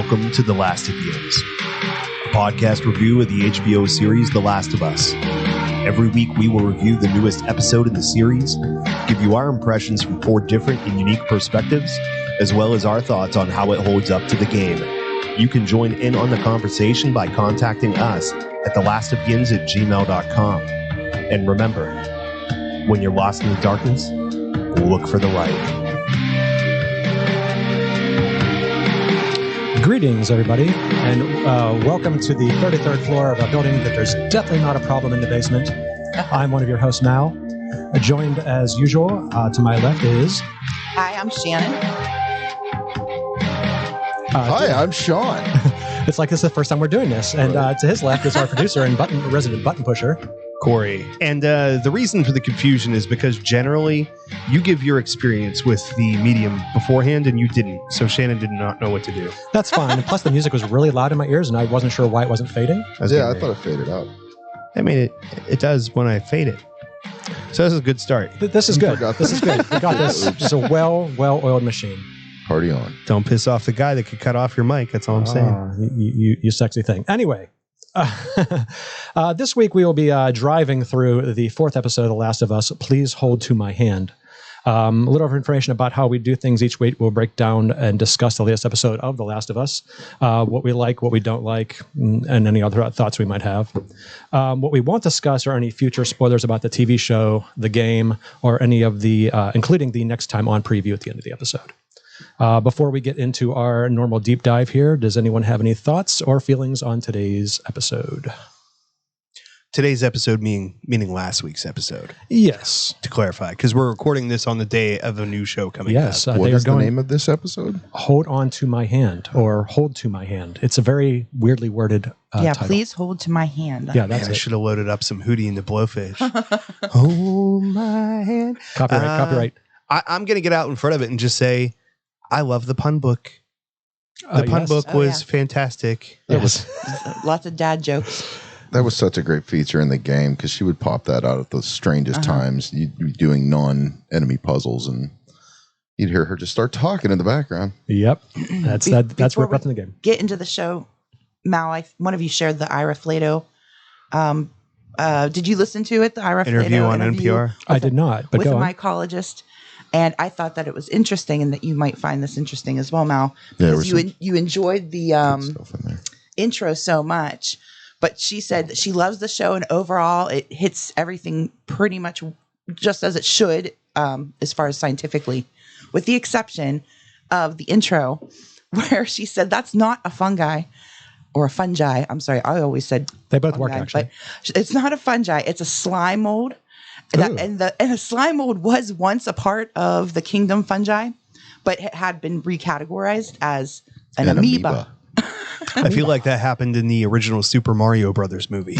welcome to The Last of Us, a podcast review of the HBO series The Last of Us. Every week we will review the newest episode in the series, give you our impressions from 4 different and unique perspectives, as well as our thoughts on how it holds up to the game. You can join in on the conversation by contacting us at thelastofyins@gmail.com. And remember, when you're lost in the darkness, look for the light. Greetings, everybody, and welcome to the 33rd floor of a building that there's definitely not a problem in the basement. I'm one of your hosts, Mal. Joined, as usual, to my left is... Hi, I'm Shannon. Hi, I'm Sean. It's like this is the first time we're doing this. And to his left is our producer and resident button pusher, Corey. And the reason for the confusion is because generally you give your experience with the medium beforehand and you didn't. So Shannon did not know what to do. That's fine. And plus the music was really loud in my ears and I wasn't sure why it wasn't fading. Yeah, I thought it faded out. I mean, it does when I fade it. So this is a good start. This is good. This is good. We got this. Just a well-oiled machine. Party on. Don't piss off the guy that could cut off your mic. That's all I'm saying. You sexy thing. Anyway. This week we will be driving through the 4th episode of The Last of Us. Please hold to my hand. A little information about how we do things each week. We'll break down and discuss the latest episode of The Last of Us, what we like, what we don't like, and any other thoughts we might have. What we won't discuss are any future spoilers about the TV show, the game, or any of the, including the next time on preview at the end of the episode. Before we get into our normal deep dive here, does anyone have any thoughts or feelings on today's episode? Today's episode meaning last week's episode. Yes. To clarify, because we're recording this on the day of a new show coming yes, up. What is the name of this episode? Hold on to my hand, or hold to my hand. It's a very weirdly worded title. Please hold to my hand. Yeah, that's Man, I it. should have loaded up some Hootie and the Blowfish. Hold my hand. Copyright. I'm going to get out in front of it and just say, I love the pun book. The pun book was fantastic. Yes. Lots of dad jokes. That was such a great feature in the game because she would pop that out at the strangest times. You'd be doing non-enemy puzzles and you'd hear her just start talking in the background. Yep. That's where in the game. Get into the show, Mal. One of you shared the Ira Flato. Did you listen to it? The Ira interview Flato on NPR? I did not, but with go a on. mycologist. And I thought that it was interesting and that you might find this interesting as well, Mal. Yeah, because you enjoyed the Stuff in there. intro so much. But she said that she loves the show and overall it hits everything pretty much just as it should as far as scientifically, with the exception of the intro where she said that's not a fungi or a fungi. I'm sorry. I always said They both fungi, work, actually. but it's not a fungi. It's a slime mold. And a slime mold was once a part of the kingdom fungi, but it had been recategorized as an amoeba. I feel like that happened in the original Super Mario Brothers movie.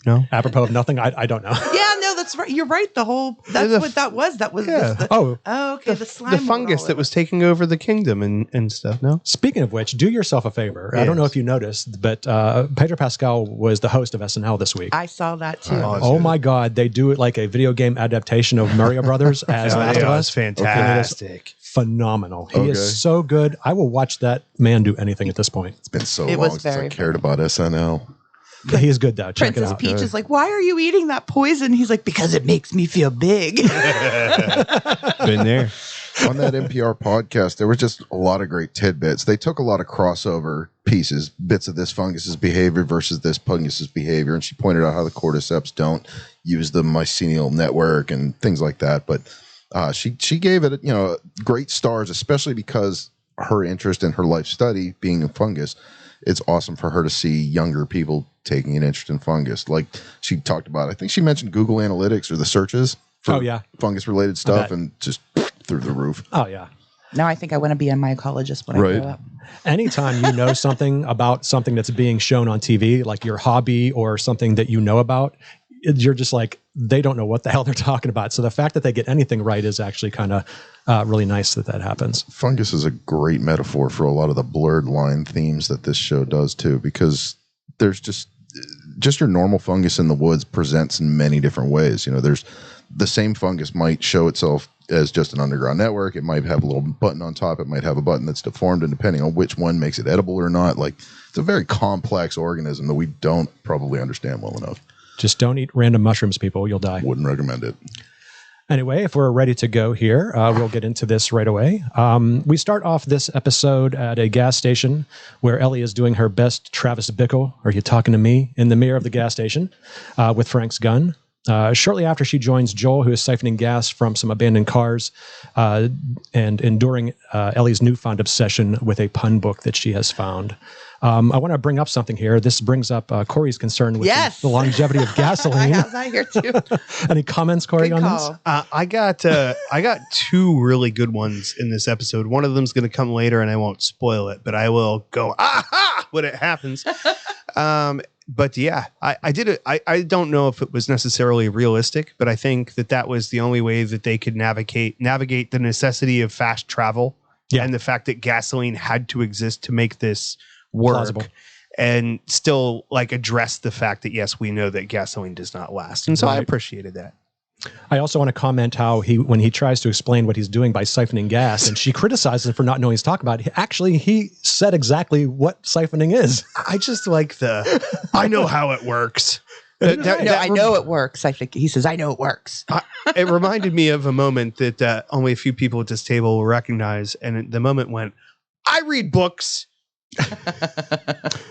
No? Apropos of nothing, I don't know. Yeah, no, that's right. You're right. That's what that was. That was okay. The slime The mold fungus all that over. was taking over the kingdom and stuff, no? Speaking of which, do yourself a favor. I don't know if you noticed, but Pedro Pascal was the host of SNL this week. I saw that too. Oh my God, they do it like a video game adaptation of Mario Brothers as Last of Us. It's fantastic. Phenomenal. He is so good. I will watch that man do anything at this point. It's been so It long was since I very cared about SNL. He is good though. Check Princess it out. Peach is like, why are you eating that poison? He's like, because it makes me feel big. Been there. On that NPR podcast, there was just a lot of great tidbits. They took a lot of crossover pieces, bits of this fungus's behavior versus this fungus's behavior, and she pointed out how the cordyceps don't use the mycelial network and things like that. But she gave it, great stars, especially because her interest in her life study being a fungus. It's awesome for her to see younger people taking an interest in fungus. Like she talked about, I think she mentioned Google Analytics or the searches for fungus related stuff and just through the roof. Oh yeah. Now I think I want to be a mycologist when I grow up. Anytime you know something about something that's being shown on TV, like your hobby or something that you know about, you're just like, they don't know what the hell they're talking about. So the fact that they get anything right is actually kind of really nice that happens. Fungus is a great metaphor for a lot of the blurred line themes that this show does too, because there's just your normal fungus in the woods presents in many different ways. There's the same fungus might show itself as just an underground network. It might have a little button on top. It might have a button that's deformed, and depending on which one makes it edible or not, like it's a very complex organism that we don't probably understand well enough. Just don't eat random mushrooms, people. You'll die. Wouldn't recommend it. Anyway, if we're ready to go here, we'll get into this right away. We start off this episode at a gas station where Ellie is doing her best Travis Bickle, "Are you talking to me?" in the mirror of the gas station with Frank's gun. Shortly after, she joins Joel, who is siphoning gas from some abandoned cars and enduring Ellie's newfound obsession with a pun book that she has found. I want to bring up something here. This brings up Corey's concern with the longevity of gasoline. I have that here too. Any comments, Corey, Good on call. this? I got two really good ones in this episode. One of them's going to come later, and I won't spoil it, but I will go aha when it happens. But yeah, I did it. I don't know if it was necessarily realistic, but I think that was the only way that they could navigate the necessity of fast travel and the fact that gasoline had to exist to make this work. Plausible. And still like address the fact that, yes, we know that gasoline does not last. And so I appreciated that. I also want to comment how when he tries to explain what he's doing by siphoning gas, and she criticizes him for not knowing what he's talking about. Actually, he said exactly what siphoning is. I just like I know how it works. I know it works. I think he says, "I know it works." It reminded me of a moment that only a few people at this table will recognize. And the moment when I read books.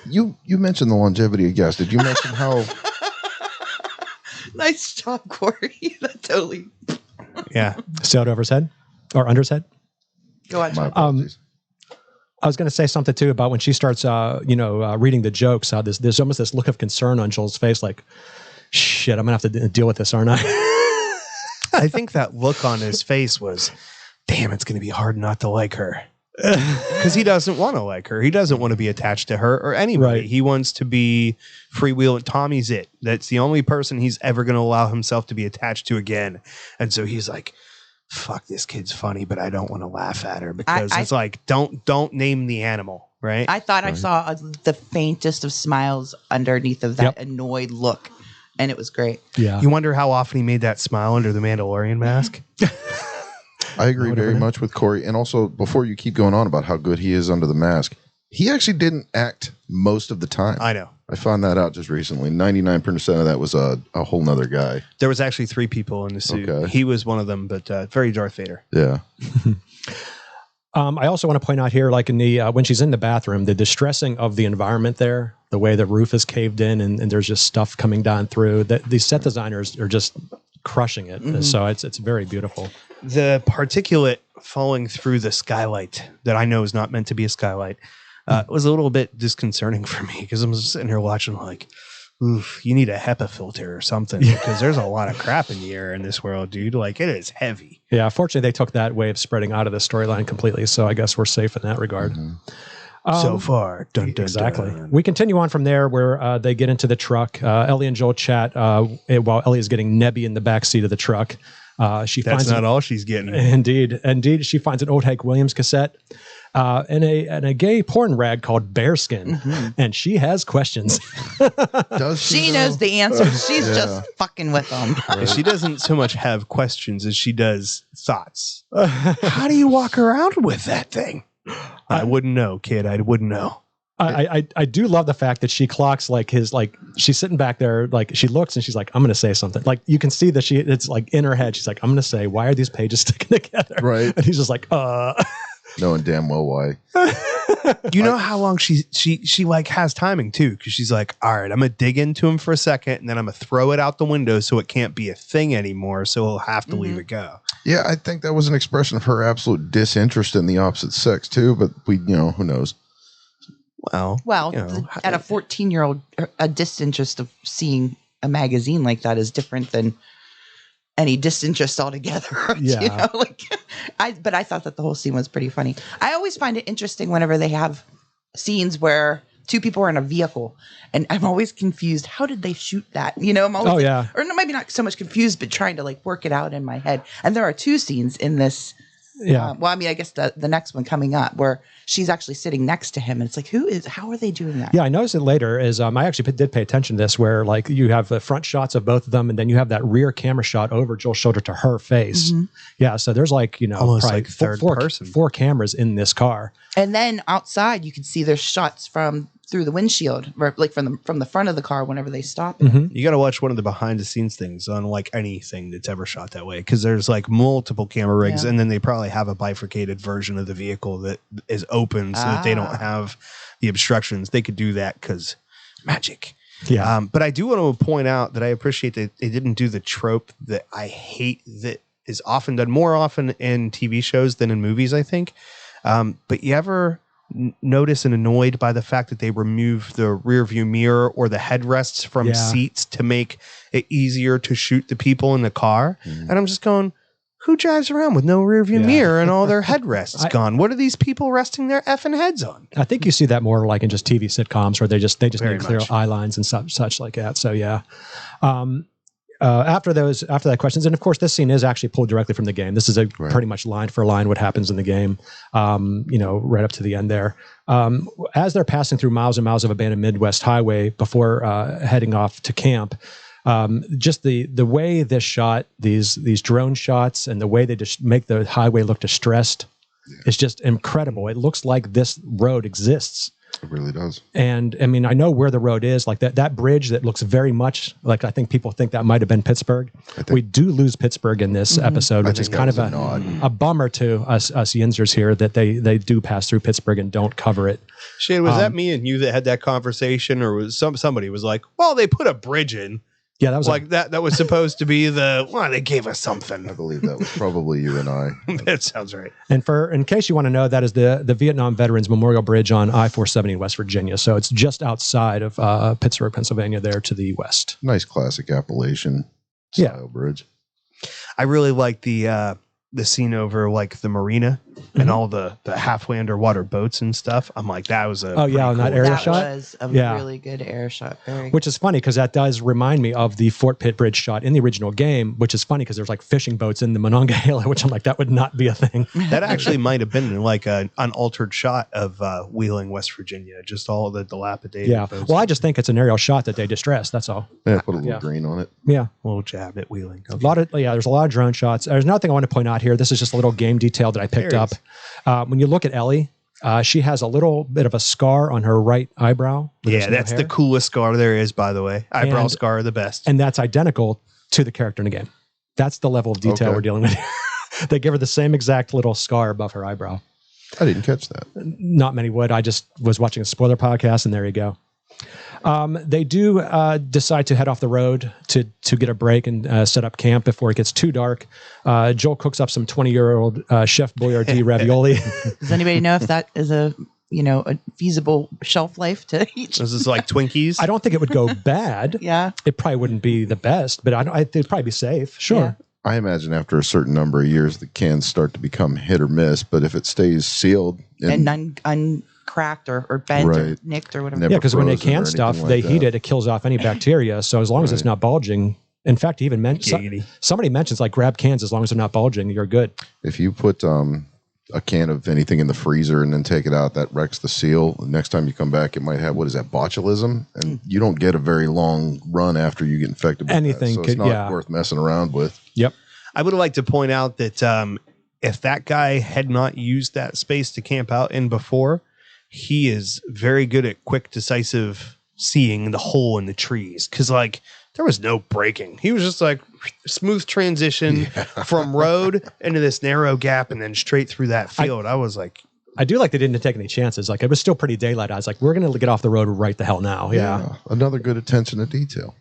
You mentioned the longevity of gas. Did you mention how... Nice job, Corey. That totally... Yeah. Sailed over his head or under his head. Go on. My apologies. I was going to say something too about when she starts, reading the jokes. There's almost this look of concern on Joel's face, like, "Shit, I'm gonna have to deal with this, aren't I?" I think that look on his face was, "Damn, it's going to be hard not to like her." Because he doesn't want to like her. He doesn't want to be attached to her or anybody. Right. He wants to be freewheeling. Tommy's it. That's the only person he's ever going to allow himself to be attached to again. And so he's like, fuck, this kid's funny, but I don't want to laugh at her because it's like, don't name the animal, right? I thought I saw the faintest of smiles underneath of that annoyed look. And it was great. Yeah. You wonder how often he made that smile under the Mandalorian mask? I agree very much with Corey. And also, before you keep going on about how good he is under the mask, he actually didn't act most of the time. I know. I found that out just recently. 99% of that was a whole nother guy. There was actually 3 people in the suit. Okay. He was one of them, but very Darth Vader. Yeah. I also want to point out here, like in the when she's in the bathroom, the distressing of the environment there, the way the roof is caved in and there's just stuff coming down through. These set designers are just crushing it. Mm-hmm. So it's very beautiful. The particulate falling through the skylight that I know is not meant to be a skylight was a little bit disconcerting for me because I'm just sitting here watching like, oof, you need a HEPA filter or something because there's a lot of crap in the air in this world, dude. Like it is heavy. Yeah, fortunately they took that way of spreading out of the storyline completely, so I guess we're safe in that regard. Mm-hmm. So far. Dun, dun, exactly. Dun. We continue on from there where they get into the truck. Ellie and Joel chat while Ellie is getting Nebby in the back seat of the truck. That's not all she's getting. Indeed. She finds an old Hank Williams cassette and a gay porn rag called Bearskin, and she has questions. Does she knows the answer. She's just fucking with them. She doesn't so much have questions as she does thoughts. How do you walk around with that thing? I wouldn't know, kid. I wouldn't know. I do love the fact that she clocks she's sitting back there, like she looks and she's like, I'm going to say something. Like you can see that it's like in her head. She's like, I'm going to say, why are these pages sticking together? Right. And he's just like, knowing damn well why. You know how long she like has timing too. Cause she's like, all right, I'm going to dig into him for a second and then I'm going to throw it out the window so it can't be a thing anymore. So he'll have to leave it go. Yeah. I think that was an expression of her absolute disinterest in the opposite sex too, but who knows? Well, at a 14-year-old, a disinterest of seeing a magazine like that is different than any disinterest altogether. Yeah. But I thought that the whole scene was pretty funny. I always find it interesting whenever they have scenes where 2 people are in a vehicle, and I'm always confused. How did they shoot that? I'm always or maybe not so much confused, but trying to work it out in my head. And there are 2 scenes in this Yeah. Well, I mean, I guess the next one coming up where she's actually sitting next to him, and it's like, how are they doing that? Yeah, I noticed it later. I actually did pay attention to this, where like you have the front shots of both of them, and then you have that rear camera shot over Joel's shoulder to her face. Mhm. Yeah, so there's like Almost probably like third person. four cameras in this car. And then outside, you can see their shots from through the windshield, or like from the front of the car whenever they stop. Mhm. You got to watch one of the behind the scenes things on like anything that's ever shot that way, because there's like multiple camera rigs, Yeah. and then they probably have a bifurcated version of the vehicle that is open so that they don't have the obstructions. They could do that because magic. Yeah. But I do want to point out that I appreciate that they didn't do the trope that I hate that is often done more often in TV shows than in movies, I think. But you ever notice and annoyed by the fact that they remove the rear view mirror or the headrests from Yeah. seats to make it easier to shoot the people in the car? And I'm just going, who drives around with no rear view Yeah. mirror and all their headrests gone? What are these people resting their effing heads on? I think you see that more like in just TV sitcoms where they just Very make clear much. eye lines and such like that. So yeah. After that questions, and of course this scene is actually pulled directly from the game. This is pretty much line for line what happens in the game, right up to the end there. As they're passing through miles and miles of abandoned Midwest highway before heading off to camp, just the way this shot, these drone shots, and the way they just make the highway look distressed is just incredible. It looks like this road exists. It really does. And I mean, I know where the road is, like that bridge that looks very much like, I think people think that might have been Pittsburgh. We do lose Pittsburgh in this episode, which is kind of a bummer to us Yinzers here that they do pass through Pittsburgh and don't cover it. Shane, was that me and you that had that conversation, or was somebody was like, well, they put a bridge in? Yeah, that was like that was supposed to be they gave us something. I believe that was probably you and I. That sounds right. And in case you want to know, that is the Vietnam Veterans Memorial Bridge on I-470 in West Virginia. So it's just outside of Pittsburgh, Pennsylvania, there to the west. Nice classic Appalachian style bridge. I really like the scene over like the marina and all the halfway underwater boats and stuff. I'm like, that was a on that area shot. That was a really good air shot. Which is funny because that does remind me of the Fort Pitt Bridge shot in the original game, which is funny because there's like fishing boats in the Monongahela, which I'm like, that would not be a thing. That actually might have been like an unaltered shot of Wheeling, West Virginia, just all the dilapidated boats. Well, I just think it's an aerial shot that they distressed. That's all. Yeah, put a little green on it. Yeah. A little jab at Wheeling. Okay. There's a lot of drone shots. There's another thing I want to point out here. This is just a little game detail that I picked up. When you look at Ellie, she has a little bit of a scar on her right eyebrow. Yeah, that's the coolest scar there is, by the way. Eyebrow scar are the best. And that's identical to the character in the game. That's the level of detail we're dealing with here. They give her the same exact little scar above her eyebrow. I didn't catch that. Not many would. I just was watching a spoiler podcast, and there you go. They do decide to head off the road to get a break and set up camp before it gets too dark. Joel cooks up some 20-year-old Chef Boyardee ravioli. Does anybody know if that is a feasible shelf life to eat? This is like Twinkies. I don't think it would go bad. Yeah. It probably wouldn't be the best, but it'd probably be safe. Sure. Yeah. I imagine after a certain number of years, the cans start to become hit or miss. But if it stays sealed and uncracked or bent or nicked or whatever. Never Yeah, because when they frozen or can stuff, anything they like heat that. it kills off any bacteria. So as long as it's not bulging. In fact, he even mentioned somebody mentions like grab cans as long as they're not bulging, you're good. If you put a can of anything in the freezer and then take it out, that wrecks the seal. The next time you come back, it might have botulism, and you don't get a very long run after you get infected with Anything that. So it's not worth messing around with. Yep. I would like to point out that if that guy had not used that space to camp out in before, he is very good at quick, decisive seeing the hole in the trees. Because like there was no breaking. He was just like smooth transition from road into this narrow gap and then straight through that field. I was like, I do like they didn't take any chances. Like it was still pretty daylight. I was like, we're going to get off the road right the hell now. Yeah. Another good attention to detail.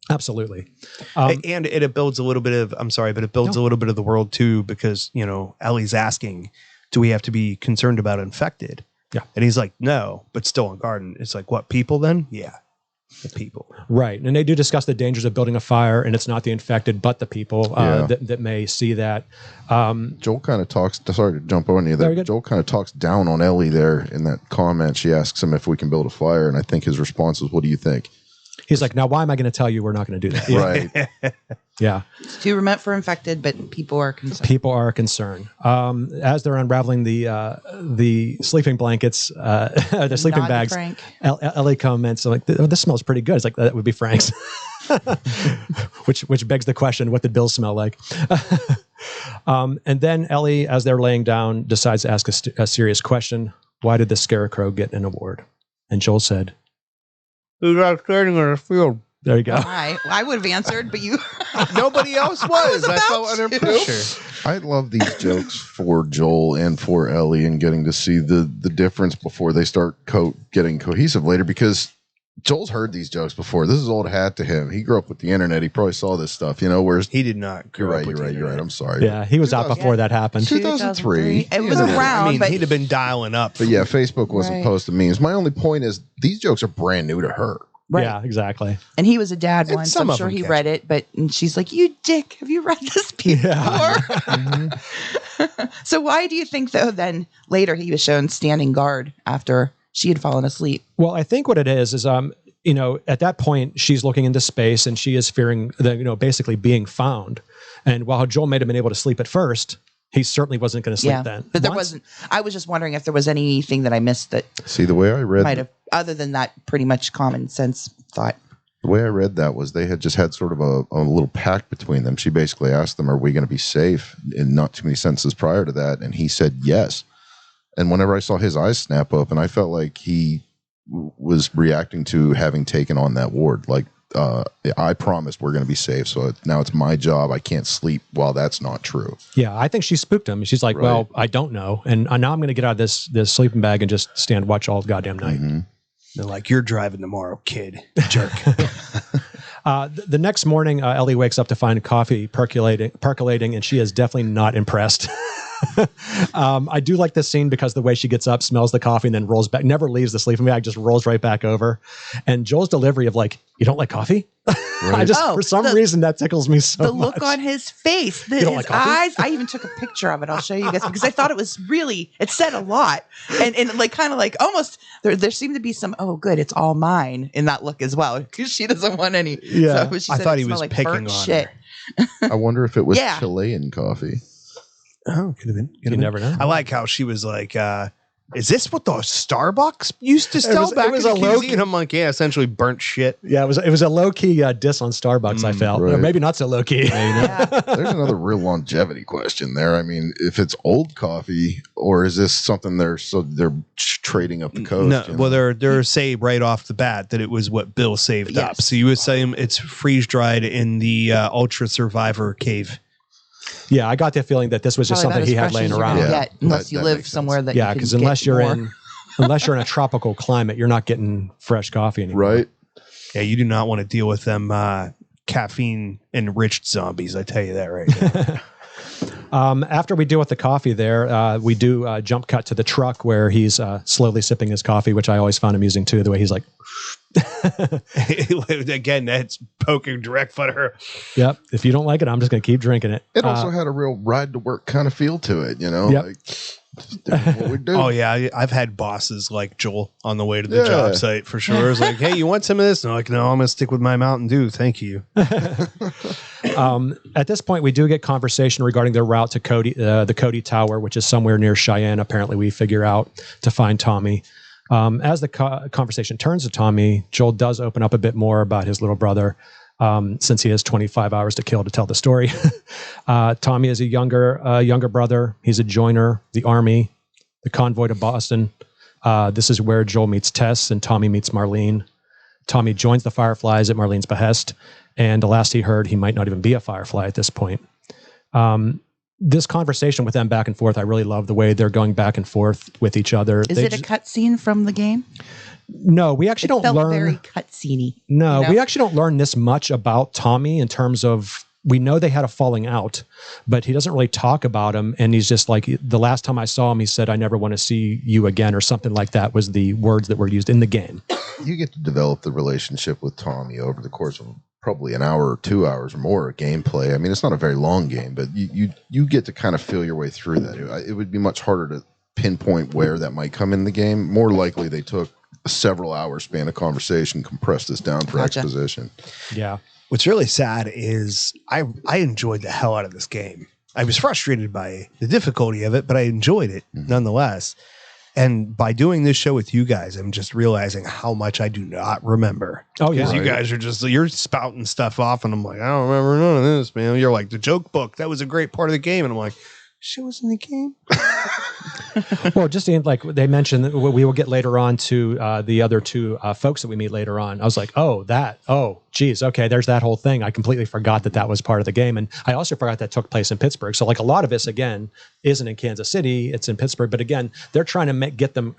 Absolutely. And it builds a little bit of, I'm sorry, but it builds a little bit of the world too, because, Ellie's asking, do we have to be concerned about infected? Yeah. And he's like, no, but still on guard. And it's like, what, people then? Yeah. The people. Right. And they do discuss the dangers of building a fire, and it's not the infected, but the people that may see that. Joel kind of talks, sorry to jump on you there. Joel kind of talks down on Ellie there in that comment. She asks him if we can build a fire. And I think his response was, what do you think? He's like, now why am I going to tell you we're not going to do that? Right. Yeah. Two were meant for infected, but people are concerned. People are concerned. As they're unraveling the sleeping blankets, the sleeping Nod to bags, Frank. Ellie comments like, "Oh, this smells pretty good." It's like, that would be Frank's. which begs the question, what did Bill smell like? And then Ellie, as they're laying down, decides to ask a serious question. Why did the Scarecrow get an award? And Joel said, "Who's outstanding on the field?" There you go. I would have answered, but you. Nobody else was. I felt under pressure. I love these jokes for Joel and for Ellie and getting to see the difference before they start getting cohesive later, because Joel's heard these jokes before. This is old hat to him. He grew up with the internet. He probably saw this stuff, whereas He did not. you're right. I'm sorry. Yeah, he was out before that happened. 2003. It was Yeah. around, I mean, but he'd have been dialing up. But yeah, Facebook wasn't Right. posting memes. My only point is these jokes are brand new to her. right. Yeah, exactly. And he was a dad And once. some I'm of sure them he catch read it, and she's like, "You dick, have you read this before?" Yeah. So why do you think, though, then later he was shown standing guard after she had fallen asleep? Well, I think what it is at that point, she's looking into space and she is fearing basically being found. And while Joel may have been able to sleep at first, he certainly wasn't going to sleep then. But there wasn't. I was just wondering if there was anything that I missed that See, the way I read might have, other than that pretty much common sense thought. the way I read that was they had just had sort of a little pact between them. She basically asked them, "Are we going to be safe?" In not too many sentences prior to that, and he said yes. And whenever I saw his eyes snap open, I felt like he was reacting to having taken on that ward. Like, I promised we're going to be safe, so now it's my job. I can't sleep while that's not true. Yeah, I think she spooked him. She's like, Right. well, I don't know. And now I'm going to get out of this sleeping bag and just stand watch all goddamn night. Mm-hmm. They're like, "You're driving tomorrow, kid." Jerk. The next morning, Ellie wakes up to find coffee percolating, and she is definitely not impressed. I do like this scene because the way she gets up, smells the coffee, and then rolls back, never leaves the sleeping bag, just rolls right back over. And Joel's delivery of like, "You don't like coffee?" I just, for some reason, that tickles me so The much. look on his face, don't his like coffee? eyes. I even took a picture of it. I'll show you guys because I thought it was really. It said a lot, and like kind of like almost there seemed to be some. Oh, good, it's all mine in that look as well because she doesn't want any. Yeah. so she I said thought it he was smelled like picking burnt on shit. her. I wonder if it was Yeah. Chilean coffee. Oh, could have been. You never know. I like how she was like, "Is this what the Starbucks used to sell was- back it was in a the low- cuisine?" I'm like, "Yeah, essentially burnt shit." Yeah, it was a low key diss on Starbucks. I felt, or right. maybe not so low key. Yeah. There's another real longevity question there. I mean, if it's old coffee, or is this something they're trading up the coast? No, you know? well, they're say right off the bat that it was what Bill saved Yes. up. So you would say it's freeze dried in the Ultra Survivor cave. Yeah, I got the feeling that this was just Probably something he about had as fresh laying as you're around. gonna Yeah, get, unless that you live makes sense. somewhere that Yeah, you because can unless get you're more. unless you're in a tropical climate, you're not getting fresh coffee anymore. right? Yeah, you do not want to deal with them caffeine enriched zombies. I tell you that right now. After we deal with the coffee there, we do jump cut to the truck where he's slowly sipping his coffee, which I always found amusing too, the way he's like, Again, that's poking direct fun at her. yep, if you don't like it, I'm just going to keep drinking it. It also had a real ride to work kind of feel to it, Yep. like just doing what we do. Oh yeah, I've had bosses like Joel on the way to the Yeah. job site for sure. It's like, "Hey, you want some of this?" And I'm like, "No, I'm gonna stick with my Mountain Dew, thank you." At this point, we do get conversation regarding their route to the Cody Tower, which is somewhere near Cheyenne. Apparently, we figure out to find Tommy. As the conversation turns to Tommy, Joel does open up a bit more about his little brother, since he has 25 hours to kill to tell the story. Tommy is a younger brother. He's a joiner, the Army, the convoy to Boston. This is where Joel meets Tess and Tommy meets Marlene. Tommy joins the Fireflies at Marlene's behest, and the last he heard, he might not even be a Firefly at this point. This conversation with them back and forth, I really love the way they're going back and forth with each other. Is it a cutscene from the game? No, we actually It don't felt learn. very cutscene-y. No, you know? we actually don't learn this much about Tommy in terms of, we know they had a falling out, but he doesn't really talk about him. And he's just like, the last time I saw him, he said, "I never want to see you again," or something like that was the words that were used in the game. You get to develop the relationship with Tommy over the course of probably an hour or 2 hours or more of gameplay. I mean, it's not a very long game, but you get to kind of feel your way through that. It would be much harder to pinpoint where that might come in the game. More likely they took a several hour span of conversation, compress this down for Gotcha. exposition. Yeah. What's really sad is I enjoyed the hell out of this game. I was frustrated by the difficulty of it, but I enjoyed it nonetheless. And by doing this show with you guys, I'm just realizing how much I do not remember. Oh, yeah. Because you guys are just, you're spouting stuff off, and I'm like, I don't remember none of this, man. You're like, the joke book, that was a great part of the game. And I'm like, shit was in the game? Well, just like they mentioned, that we will get later on to the other two folks that we meet later on. I was like, geez, okay, there's that whole thing. I completely forgot that was part of the game. And I also forgot that took place in Pittsburgh. So like a lot of this, again, isn't in Kansas City, it's in Pittsburgh. But again, they're trying to get them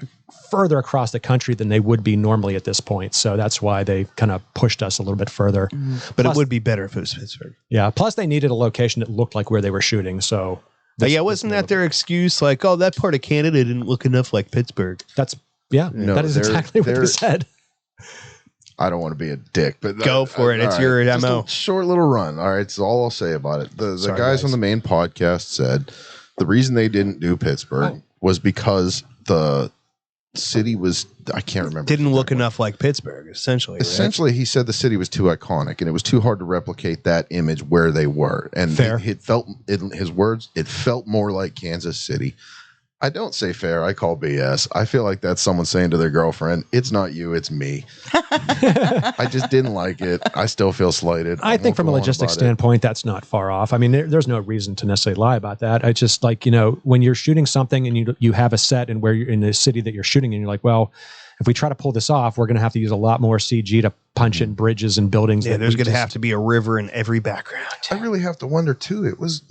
further across the country than they would be normally at this point. So that's why they kind of pushed us a little bit further. But Plus, it would be better if it was Pittsburgh. Yeah, plus they needed a location that looked like where they were shooting. So Wasn't that their excuse? Like, oh, that part of Canada didn't look enough like Pittsburgh. that is they're- exactly what they they're- said. I don't want to be a dick, but Go for it. It's all your just MO. a short little run. All right, that's all I'll say about it. The Sorry, guys guys. on the main podcast said the reason they didn't do Pittsburgh was because the city was, I can't remember. Didn't look enough like Pittsburgh, essentially. Right? Essentially, he said the city was too iconic, and it was too hard to replicate that image where they were. And Fair. it felt, in his words, it felt more like Kansas City. I don't say fair. I call BS. I feel like that's someone saying to their girlfriend, "It's not you, it's me." I just didn't like it. I still feel slighted. I think won't from a go on logistics about it. standpoint, that's not far off. I mean, there's no reason to necessarily lie about that. I just like, when you're shooting something and you have a set and where you're in the city that you're shooting, and you're like, well, if we try to pull this off, we're going to have to use a lot more CG to punch in bridges and buildings. Yeah, that there's we going to just- have to be a river in every background. I really have to wonder too. It was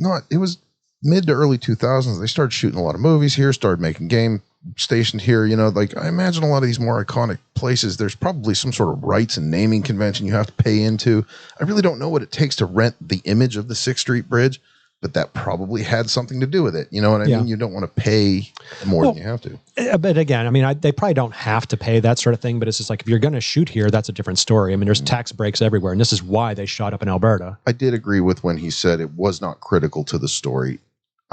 mid to early 2000s. They started shooting a lot of movies here, started making game stationed here. Like I imagine a lot of these more iconic places, there's probably some sort of rights and naming convention you have to pay into. I really don't know what it takes to rent the image of the 6th Street Bridge, but that probably had something to do with it. You know what I mean? You don't want to pay more than you have to. But again, I mean, they probably don't have to pay that sort of thing, but it's just like, if you're going to shoot here, that's a different story. I mean, there's tax breaks everywhere, and this is why they shot up in Alberta. I did agree with when he said it was not critical to the story.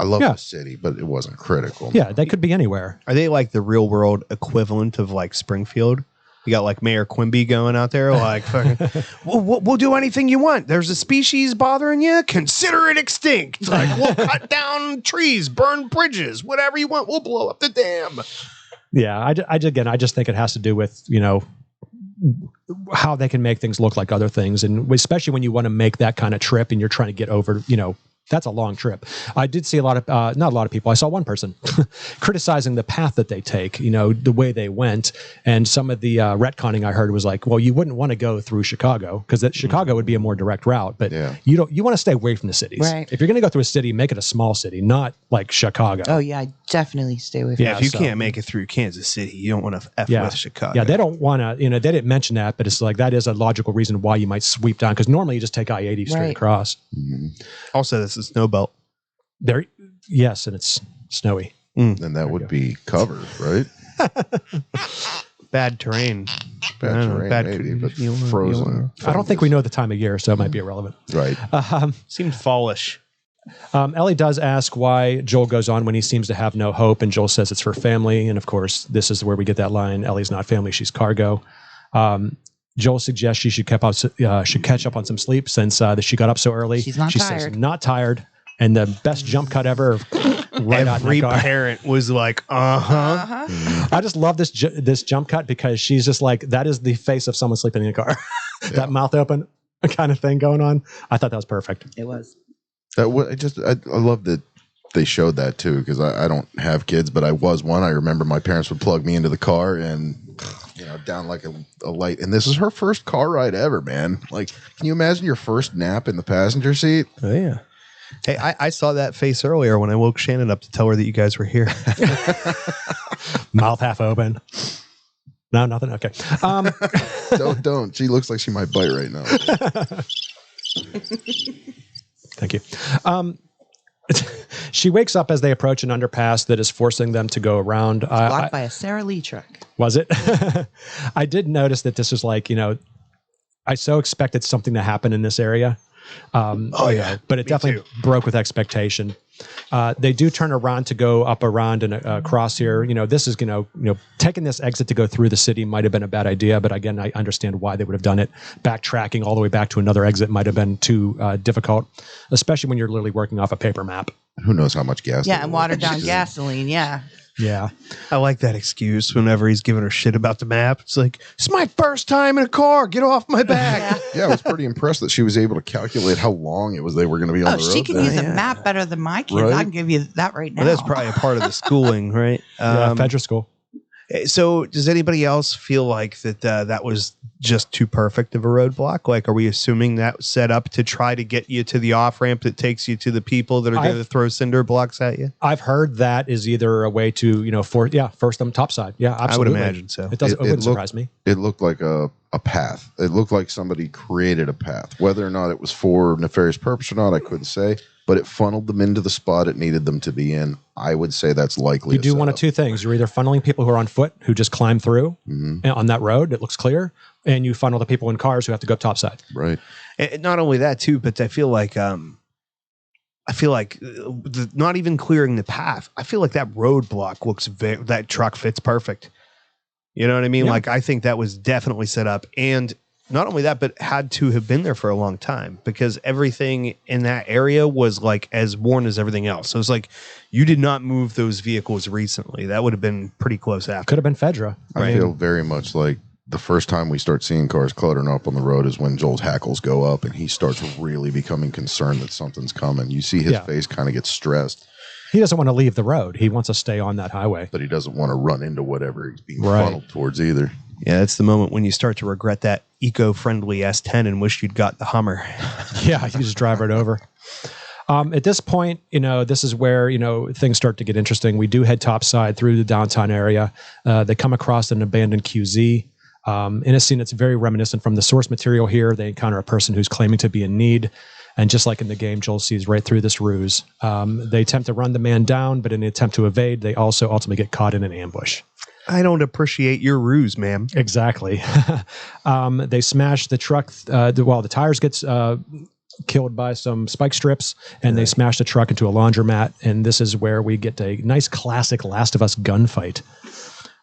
I love the city, but it wasn't critical. Yeah, they could be anywhere. Are they like the real world equivalent of like Springfield? You got like Mayor Quimby going out there like, fucking, we'll do anything you want. There's a species bothering you. Consider it extinct. Like we'll cut down trees, burn bridges, whatever you want. We'll blow up the dam. Yeah, I just think it has to do with, how they can make things look like other things. And especially when you want to make that kind of trip and you're trying to get over, that's a long trip. I did see not a lot of people. I saw one person criticizing the path that they take, the way they went. And some of the retconning I heard was like, well, you wouldn't want to go through Chicago because Chicago would be a more direct route. But you want to stay away from the cities. Right. If you're going to go through a city, make it a small city, not like Chicago. Oh yeah, I definitely stay away from Yeah, that. if you so- can't make it through Kansas City, you don't want to F with Chicago. Yeah, they don't want to, they didn't mention that, but it's like that is a logical reason why you might sweep down because normally you just take I-80 straight Right. across. Also, this is snow belt. There, yes, and it's snowy. And that would be covered, right? Bad terrain. Bad I don't know, terrain, bad maybe, con- but you wanna- frozen. I don't think we know the time of year, so it might be irrelevant. Right. Seemed fallish. Ellie does ask why Joel goes on when he seems to have no hope, and Joel says it's for family. And of course, this is where we get that line: "Ellie's not family; she's cargo." Joel suggests she should catch up on some sleep since that she got up so early. She's not she tired. says not tired, and the best jump cut ever. Right out in Every that car. parent was like, I just love this jump cut because she's just like, that is the face of someone sleeping in a car. That mouth open kind of thing going on. I thought that was perfect. It was. I love that they showed that too because I don't have kids, but I was one. I remember my parents would plug me into the car and down like a light. And this is her first car ride ever, man. Like, can you imagine your first nap in the passenger seat? oh yeah. Hey, I saw that face earlier when I woke Shannon up to tell her that you guys were here. Mouth half open. No, nothing. Okay. Don't. She looks like she might bite right now. Thank you. She wakes up as they approach an underpass that is forcing them to go around. Blocked by a Sara Lee truck. Was it? I did notice that this was like, I so expected something to happen in this area. But it definitely broke with expectation. They do turn around to go up around and across here. This is taking this exit to go through the city might have been a bad idea, but again, I understand why they would have done it. Backtracking all the way back to another exit might have been too difficult, especially when you're literally working off a paper map. Who knows how much gas? Yeah, and watered down gasoline. Yeah. Yeah. I like that excuse whenever he's giving her shit about the map. It's like, it's my first time in a car. Get off my back. Yeah, I was pretty impressed that she was able to calculate how long it was they were going to be on the road. She can use a map better than my kids. Right? I can give you that right now. Well, that's probably a part of the schooling, right? Federal school. So does anybody else feel like that was just too perfect of a roadblock? Like, are we assuming that was set up to try to get you to the off ramp that takes you to the people that are going to throw cinder blocks at you? I've heard that is either a way to, force them topside. Yeah, absolutely. I would imagine so. It wouldn't surprise me. It looked like a path. It looked like somebody created a path. Whether or not it was for nefarious purpose or not, I couldn't say. But it funneled them into the spot it needed them to be in. I would say that's likely. You do one of two things. You're either funneling people who are on foot who just climb through on that road. It looks clear. And you funnel the people in cars who have to go up topside. Right. And not only that too, but I feel like not even clearing the path. I feel like that roadblock looks that truck fits perfect. You know what I mean? Yeah. Like, I think that was definitely set up, and not only that, but had to have been there for a long time, because everything in that area was like as worn as everything else. So it's like, you did not move those vehicles recently. That would have been pretty close after. Could have been Fedra. I feel very much like the first time we start seeing cars cluttering up on the road is when Joel's hackles go up and he starts really becoming concerned that something's coming. You see his face kind of get stressed. He doesn't want to leave the road. He wants to stay on that highway. But he doesn't want to run into whatever he's being funneled towards either. Yeah, that's the moment when you start to regret that eco-friendly S10 and wish you'd got the Hummer. Yeah, you just drive right over. At this point, this is where, things start to get interesting. We do head topside through the downtown area. They come across an abandoned QZ. In a scene that's very reminiscent from the source material here. They encounter a person who's claiming to be in need. And just like in the game, Joel sees right through this ruse. They attempt to run the man down, but in an attempt to evade, they also ultimately get caught in an ambush. I don't appreciate your ruse, ma'am. Exactly. They smash the truck while the tires gets killed by some spike strips, and they smash the truck into a laundromat. And this is where we get a nice classic Last of Us gunfight.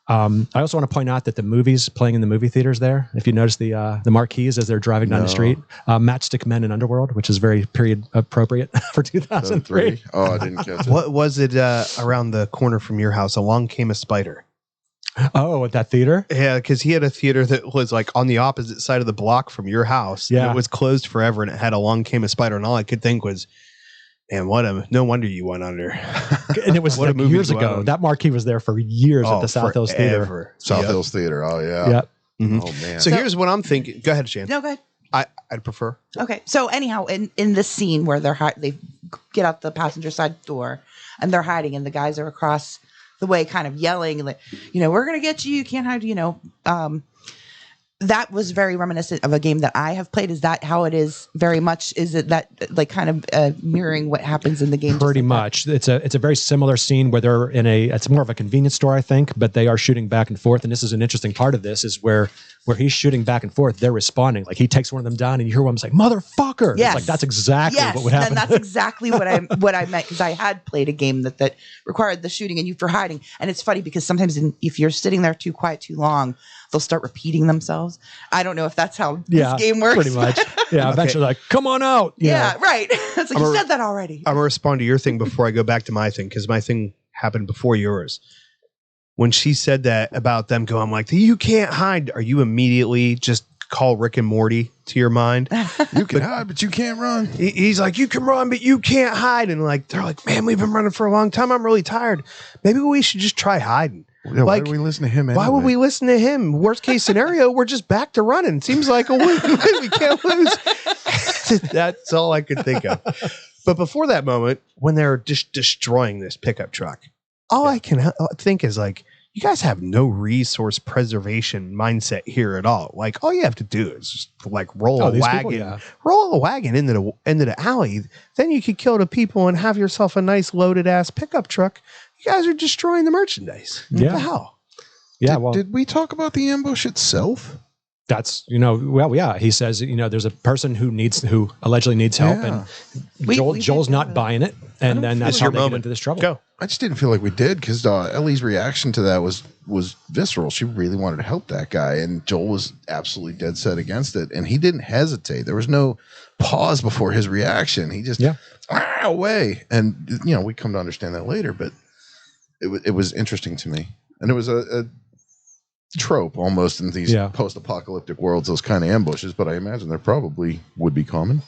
I also want to point out that the movies playing in the movie theaters there, if you notice the marquees as they're driving down the street, Matchstick Men in Underworld, which is very period appropriate for 2003. Oh, I didn't catch it. What was it around the corner from your house? Along Came a Spider. Oh, at that theater? Yeah, because he had a theater that was like on the opposite side of the block from your house. Yeah. And it was closed forever, and it had Along Came a Spider, and all I could think was, man, no wonder you went under. And it was like years ago. That marquee was there for years at the South Hills Theater. South Hills Theater. Oh, yeah. Yep. Mm-hmm. Oh, man. So here's what I'm thinking. Go ahead, Shan. No, go ahead. I'd prefer. Okay. So anyhow, in this scene where they get out the passenger side door and they're hiding, and the guys are across the way kind of yelling, like, we're going to get you. You can't hide, that was very reminiscent of a game that I have played. Is that how it is? Very much. Is it that like kind of mirroring what happens in the game? Pretty much. It's a very similar scene where they're it's more of a convenience store, I think, but they are shooting back and forth. And this is an interesting part of this is where he's shooting back and forth, they're responding. Like, he takes one of them down, and you hear one say, "Motherfucker!" Yes. It's like, that's exactly what would happen. And that's exactly what I meant, because I had played a game that required the shooting and you for hiding. And it's funny because sometimes if you're sitting there too quiet too long, they'll start repeating themselves. I don't know if that's how this game works. Pretty much. Yeah, eventually, like, come on out. Yeah, right. It's like, you said that already. I'm going to respond to your thing before I go back to my thing, because my thing happened before yours. When she said that about them going like, you can't hide, are you immediately just call Rick and Morty to your mind? You can hide, but you can't run. He's like, you can run, but you can't hide. And like, they're like, man, we've been running for a long time. I'm really tired. Maybe we should just try hiding. Yeah, why do we listen to him anyway? Why would we listen to him? Worst case scenario, we're just back to running. Seems like a win. We can't lose. That's all I could think of. But before that moment, when they're just destroying this pickup truck, all I can think is like, you guys have no resource preservation mindset here at all. Like, all you have to do is just like roll a wagon into the alley. Then you could kill the people and have yourself a nice loaded ass pickup truck. You guys are destroying the merchandise. What the hell? Yeah. Did we talk about the ambush itself? That's, well, yeah, he says, there's a person who allegedly needs help, Yeah. and Joel's not buying it, and then that's how they get into this trouble. Go. I just didn't feel like we did because Ellie's reaction to that was visceral. She really wanted to help that guy, and Joel was absolutely dead set against it, and he didn't hesitate. There was no pause before his reaction. He just away, and we come to understand that later. But it was interesting to me, and it was a trope almost in these post-apocalyptic worlds, those kind of ambushes, but I imagine there probably would be common.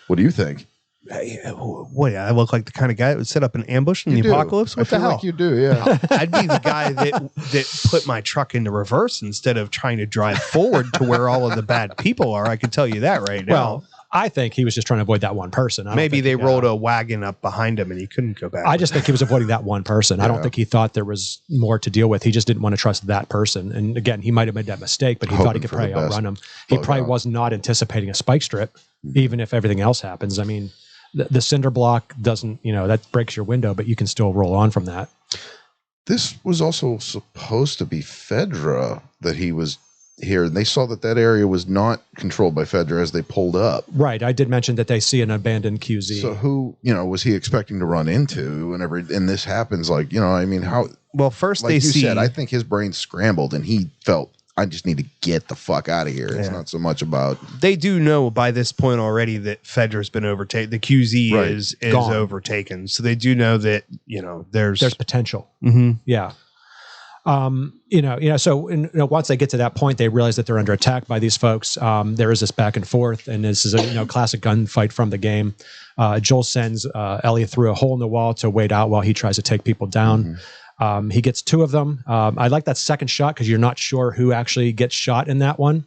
What do you think? What? I look like the kind of guy that would set up an ambush in the apocalypse? What the hell? Like you do, yeah. I'd be the guy that put my truck into reverse instead of trying to drive forward to where all of the bad people are. I can tell you that right now. Well, I think he was just trying to avoid that one person. Maybe they rolled a wagon up behind him and he couldn't go back. I just think he was avoiding that one person. I don't think he thought there was more to deal with. He just didn't want to trust that person. And again, he might have made that mistake, but he thought he could probably outrun him. He probably was not anticipating a spike strip, even if everything else happens. I mean, the cinder block doesn't, that breaks your window, but you can still roll on from that. This was also supposed to be Fedra that he was here, and they saw that area was not controlled by Fedra as they pulled up. Right. I did mention that they see an abandoned QZ. So who, was he expecting to run into whenever, and this happens, how? Well, first like they see. Said, I think his brain scrambled and he felt, I just need to get the fuck out of here. It's not so much about. They do know by this point already that Fedra's been overtaken. The QZ is overtaken. So they do know that, there's potential. Mm-hmm. Yeah. So once they get to that point, they realize that they're under attack by these folks. There is this back and forth, and this is a classic gunfight from the game. Joel sends Ellie through a hole in the wall to wait out while he tries to take people down. He gets two of them. I like that second shot because you're not sure who actually gets shot in that one.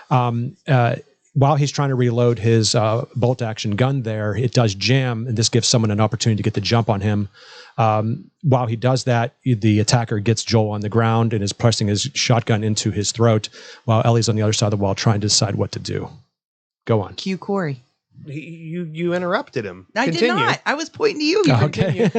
While he's trying to reload his bolt action gun there, it does jam, and this gives someone an opportunity to get the jump on him. While he does that, the attacker gets Joel on the ground and is pressing his shotgun into his throat, while Ellie's on the other side of the wall trying to decide what to do. Go on. Cue Corey. You interrupted him. I did not. I was pointing to you. Okay.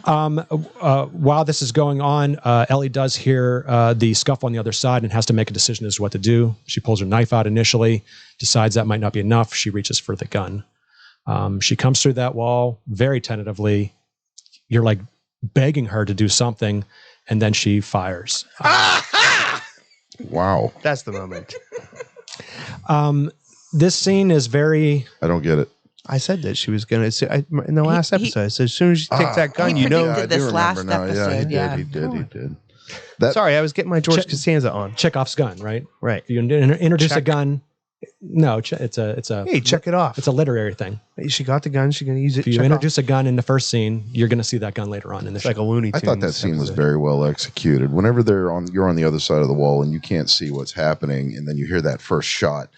While this is going on, Ellie does hear the scuffle on the other side and has to make a decision as to what to do. She pulls her knife out initially, decides that might not be enough. She reaches for the gun. She comes through that wall very tentatively. You're like begging her to do something, and then she fires. Wow. That's the moment. This scene is very... I don't get it. I said that she was going to... In the last episode, I said, as soon as you take that gun, he know... predicted this last episode. He did. Sorry, I was getting my George Costanza on. Chekhov's gun, right? Right. If you introduce a gun... No, it's a... Hey, check it off. It's a literary thing. She got the gun. She's going to use it. If you introduce a gun in the first scene, you're going to see that gun later on in the show. Like a Looney Tunes. I thought that scene was very well executed. Whenever you're on the other side of the wall and you can't see what's happening, and then you hear that first shot,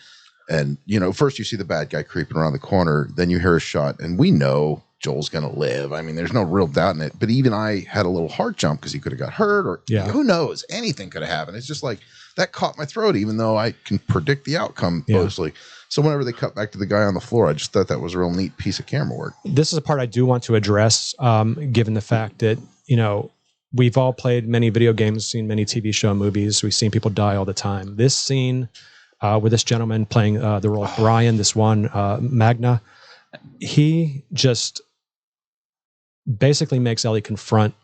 and first you see the bad guy creeping around the corner, then you hear a shot, and we know Joel's going to live. I mean, there's no real doubt in it. But even I had a little heart jump because he could have got hurt, or who knows? Anything could have happened. It's just like that caught my throat, even though I can predict the outcome mostly. So whenever they cut back to the guy on the floor, I just thought that was a real neat piece of camera work. This is a part I do want to address, given the fact that, we've all played many video games, seen many TV show movies. We've seen people die all the time. This scene with this gentleman playing the role of Brian, this one, Magna, he just basically makes Ellie confront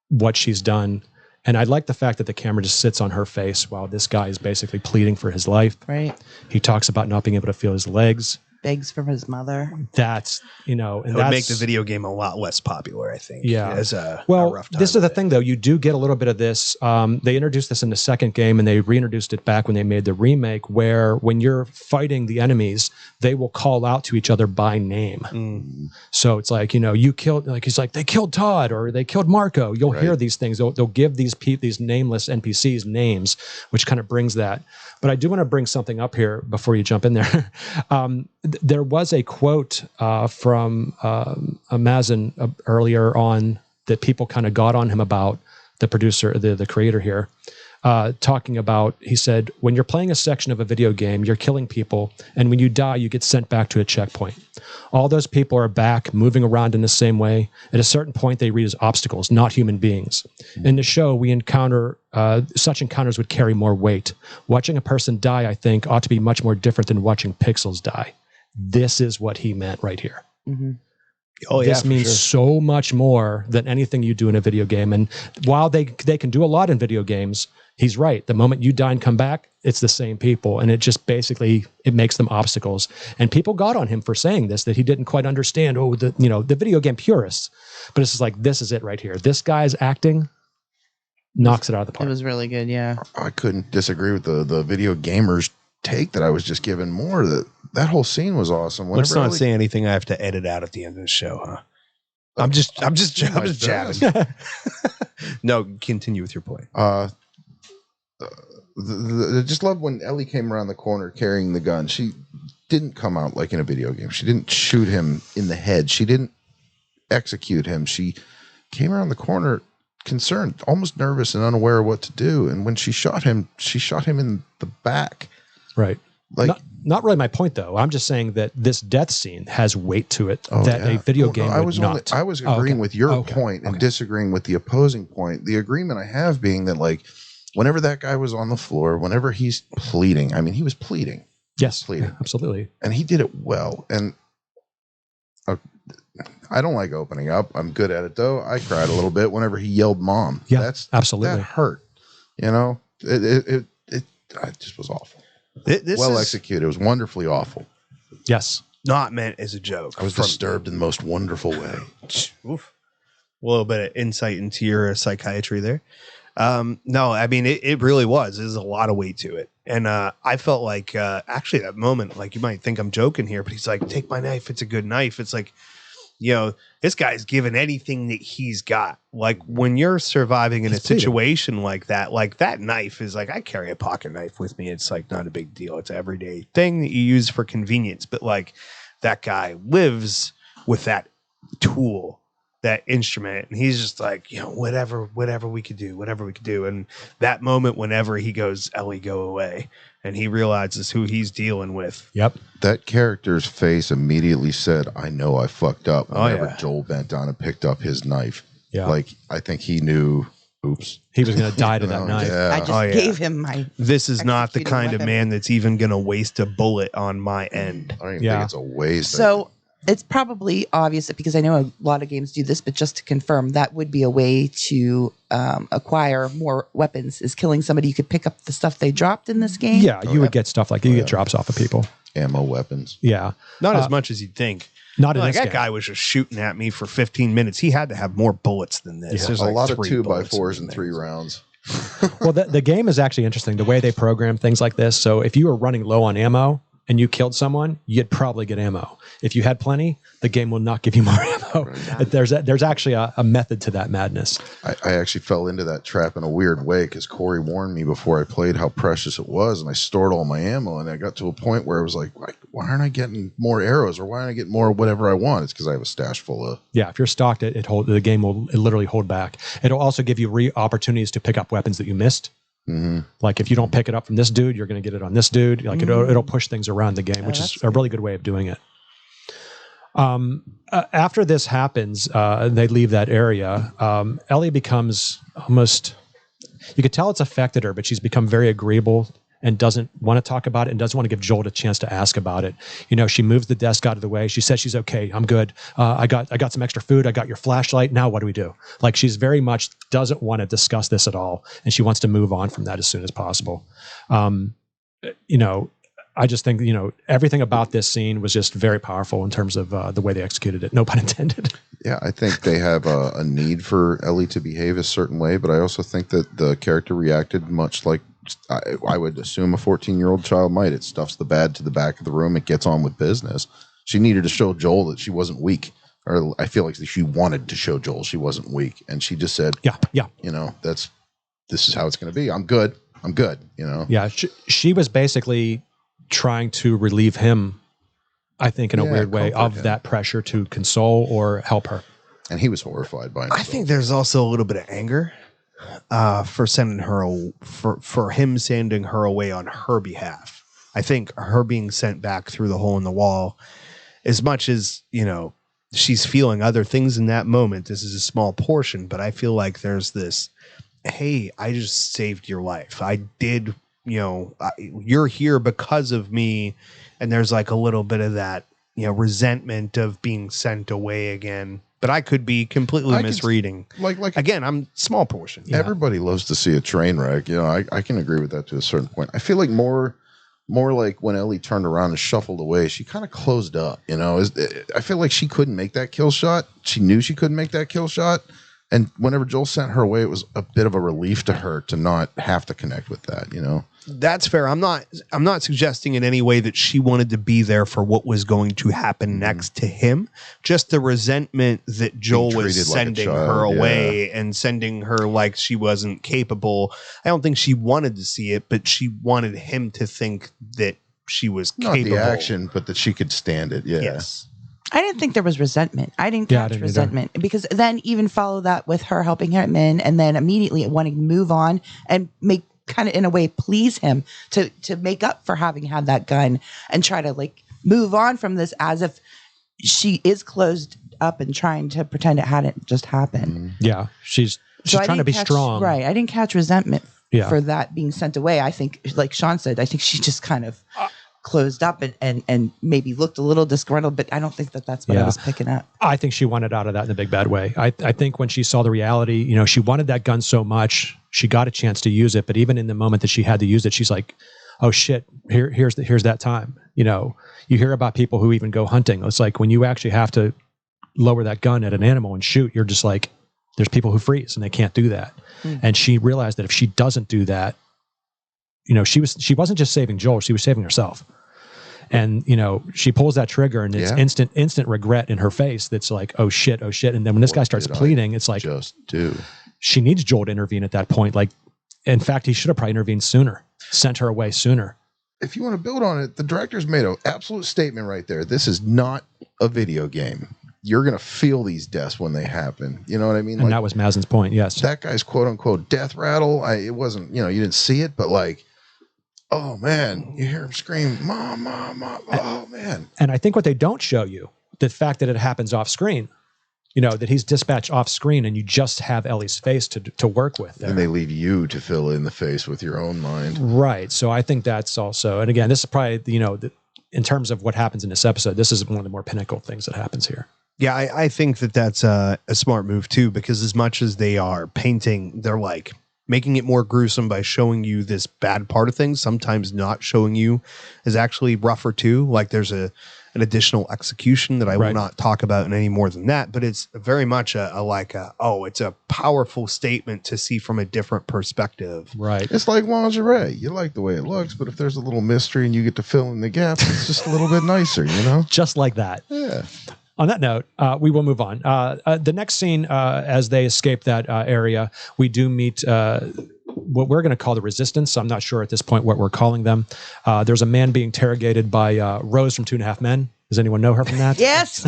what she's done. And I like the fact that the camera just sits on her face while this guy is basically pleading for his life. Right. He talks about not being able to feel his legs. Begs from his mother. That's, and it would make the video game a lot less popular, I think. Yeah. As a rough time this is the thing, though. You do get a little bit of this. They introduced this in the second game, and they reintroduced it back when they made the remake, where when you're fighting the enemies, they will call out to each other by name. So it's like, you killed, like he's like, they killed Todd or they killed Marco. You'll hear these things. They'll give these nameless NPCs names, which kind of brings that. But I do want to bring something up here before you jump in there. There was a quote from Mazin earlier on that people kind of got on him about, the producer, the creator here, talking about, he said, when you're playing a section of a video game, you're killing people, and when you die, you get sent back to a checkpoint. All those people are back, moving around in the same way. At a certain point, they read as obstacles, not human beings. In the show, we encounter, such encounters would carry more weight. Watching a person die, I think, ought to be much more different than watching pixels die. This is what he meant right here. Mm-hmm. Oh, This means so much more than anything you do in a video game. And while they can do a lot in video games, he's right. The moment you die and come back, it's the same people. And it just basically, it makes them obstacles. And people got on him for saying this, that he didn't quite understand, the video game purists. But it's just like, this is it right here. This guy's acting knocks it out of the park. It was really good, yeah. I couldn't disagree with the video gamers take that I was just given more. That whole scene was awesome. Let's not say anything I have to edit out at the end of the show, huh? I'm just jabbing. No, continue with your point. I just love when Ellie came around the corner carrying the gun. She didn't come out like in a video game. She didn't shoot him in the head. She didn't execute him. She came around the corner concerned, almost nervous and unaware of what to do. And when she shot him in the back. Right. Like, not really my point, though. I'm just saying that this death scene has weight to it that a video game would not. I was agreeing with your point and disagreeing with the opposing point. The agreement I have being that, like, whenever that guy was on the floor, whenever he's pleading, I mean, he was pleading. Yes, pleading. Absolutely. And he did it well. And I don't like opening up. I'm good at it, though. I cried a little bit whenever he yelled "Mom." Yeah, absolutely. That hurt. You know, it just was awful. This well executed. It was wonderfully awful. Yes. Not meant as a joke. I was disturbed in the most wonderful way. Oof. A little bit of insight into your psychiatry there. No, I mean, it really was. There's a lot of weight to it. And I felt like, actually, that moment, like, you might think I'm joking here, but he's like, take my knife. It's a good knife. It's like, this guy's given anything that he's got. Like, when you're surviving in a situation like that knife is like, I carry a pocket knife with me. It's like not a big deal. It's an everyday thing that you use for convenience. But like, that guy lives with that tool, that instrument, and he's just like, whatever we could do. And that moment, whenever he goes, Ellie, go away, and he realizes who he's dealing with. Yep. That character's face immediately said, I know I fucked up whenever Joel bent down and picked up his knife. Yeah. Like, I think he knew, oops. He was going to die to that knife. Yeah. I just gave him my. This is not the kind weapon. of man that's even going to waste a bullet on my end. I don't even think it's a waste. So it's probably obvious that, because I know a lot of games do this, but just to confirm, that would be a way to acquire more weapons, is killing somebody. You could pick up the stuff they dropped in this game. Yeah, you would get stuff like you get drops off of people. Ammo weapons. Yeah. Not as much as you'd think. Not in like this that game. guy was just shooting at me for 15 minutes. He had to have more bullets than this. Yeah. There's A like lot of 3 2x4s in and 3 rounds. Well, the game is actually interesting, the way they program things like this. So if you were running low on ammo and you killed someone, you'd probably get ammo. If you had plenty, the game will not give you more ammo. Right. There's actually a method to that madness. I actually fell into that trap in a weird way because Corey warned me before I played how precious it was, and I stored all my ammo, and I got to a point where it was like, why aren't I getting more arrows, or why aren't I getting more whatever I want? It's because I have a stash full of... Yeah, if you're stocked, the game will literally hold back. It'll also give you opportunities to pick up weapons that you missed. Mm-hmm. Like if you don't pick it up from this dude, you're going to get it on this dude. Like it'll push things around the game, which is a really good way of doing it. After this happens, they leave that area. Ellie becomes almost, you could tell it's affected her, but she's become very agreeable and doesn't want to talk about it and doesn't want to give Joel a chance to ask about it. She moves the desk out of the way. She says she's okay. I'm good. I got some extra food. I got your flashlight. Now what do we do? Like, she's very much doesn't want to discuss this at all. And she wants to move on from that as soon as possible. I just think, everything about this scene was just very powerful in terms of the way they executed it. No pun intended. Yeah, I think they have a need for Ellie to behave a certain way, but I also think that the character reacted much like I would assume a 14-year-old child might. It stuffs the bad to the back of the room. It gets on with business. She needed to show Joel that she wasn't weak. Or I feel like she wanted to show Joel she wasn't weak. And she just said, yeah. This is how it's going to be. I'm good. Yeah, she was basically trying to relieve him, I think, in a weird way, of that pressure to console or help her. And he was horrified by it. I think there's also a little bit of anger. for sending her for him sending her away on her behalf. I think her being sent back through the hole in the wall, as much as, you know, she's feeling other things in that moment, this is a small portion, but I feel like there's this, hey, I just saved your life. I did, you know, you're here because of me. And there's like a little bit of that, you know, resentment of being sent away again. But I could be completely misreading. Like again, I'm small portion. Yeah. Everybody loves to see a train wreck. You know, I can agree with that to a certain point. I feel like more like when Ellie turned around and shuffled away, she kind of closed up. You know, I feel like she couldn't make that kill shot. She knew she couldn't make that kill shot. And whenever Joel sent her away, it was a bit of a relief to her to not have to connect with that, you know? That's fair. I'm not suggesting in any way that she wanted to be there for what was going to happen next to him. Just the resentment that Joel was sending her away and sending her like she wasn't capable. I don't think she wanted to see it, but she wanted him to think that she was Not capable. the action, but that she could stand it. Yeah. Yes. I didn't think there was resentment. I didn't catch resentment because then even follow that with her helping him in and then immediately wanting to move on and make kind of in a way please him to make up for having had that gun and try to like move on from this as if she is closed up and trying to pretend it hadn't just happened. Yeah. She's trying to be strong. Right. I didn't catch resentment Yeah. for that being sent away. I think, like Sean said, I think she just kind of closed up and maybe looked a little disgruntled, but I don't think that that's what I was picking up. I think she wanted out of that in a big bad way. I think when she saw the reality, you know, she wanted that gun so much, she got a chance to use it, but even in the moment that she had to use it, she's like, oh shit, here's that time. You know, you hear about people who even go hunting. It's like when you actually have to lower that gun at an animal and shoot, you're just like, there's people who freeze and they can't do that. And she realized that if she doesn't do that, you know, she wasn't just saving Joel, she was saving herself. And, you know, she pulls that trigger and it's instant regret in her face. That's like, oh shit. And then when this guy starts pleading, it's like, she needs Joel to intervene at that point. Like, in fact, he should have probably intervened sooner, sent her away sooner. If you want to build on it, the director's made an absolute statement right there. This is not a video game. You're going to feel these deaths when they happen. You know what I mean? And that was Mazen's point. Yes. That guy's quote unquote death rattle. It wasn't, you know, you didn't see it, but like, oh man, you hear him scream, mom, mom, mom. Oh man. And I think what they don't show you, the fact that it happens off screen, you know, that he's dispatched off screen and you just have Ellie's face to work with there. And they leave you to fill in the face with your own mind. Right. So I think that's also, and again, this is probably, you know, in terms of what happens in this episode, this is one of the more pinnacle things that happens here. Yeah, I think that's a smart move too, because as much as they are painting, they're like making it more gruesome by showing you this bad part of things, sometimes not showing you is actually rougher too. Like there's an additional execution that I will not talk about in any more than that, but it's very much it's a powerful statement to see from a different perspective. Right. It's like lingerie. You like the way it looks, but if there's a little mystery and you get to fill in the gaps, it's just a little bit nicer, you know? Just like that. Yeah. On that note, we will move on. The next scene, as they escape that area, we do meet what we're going to call the Resistance. I'm not sure at this point what we're calling them. There's a man being interrogated by Rose from 2.5 Men. Does anyone know her from that? Yes.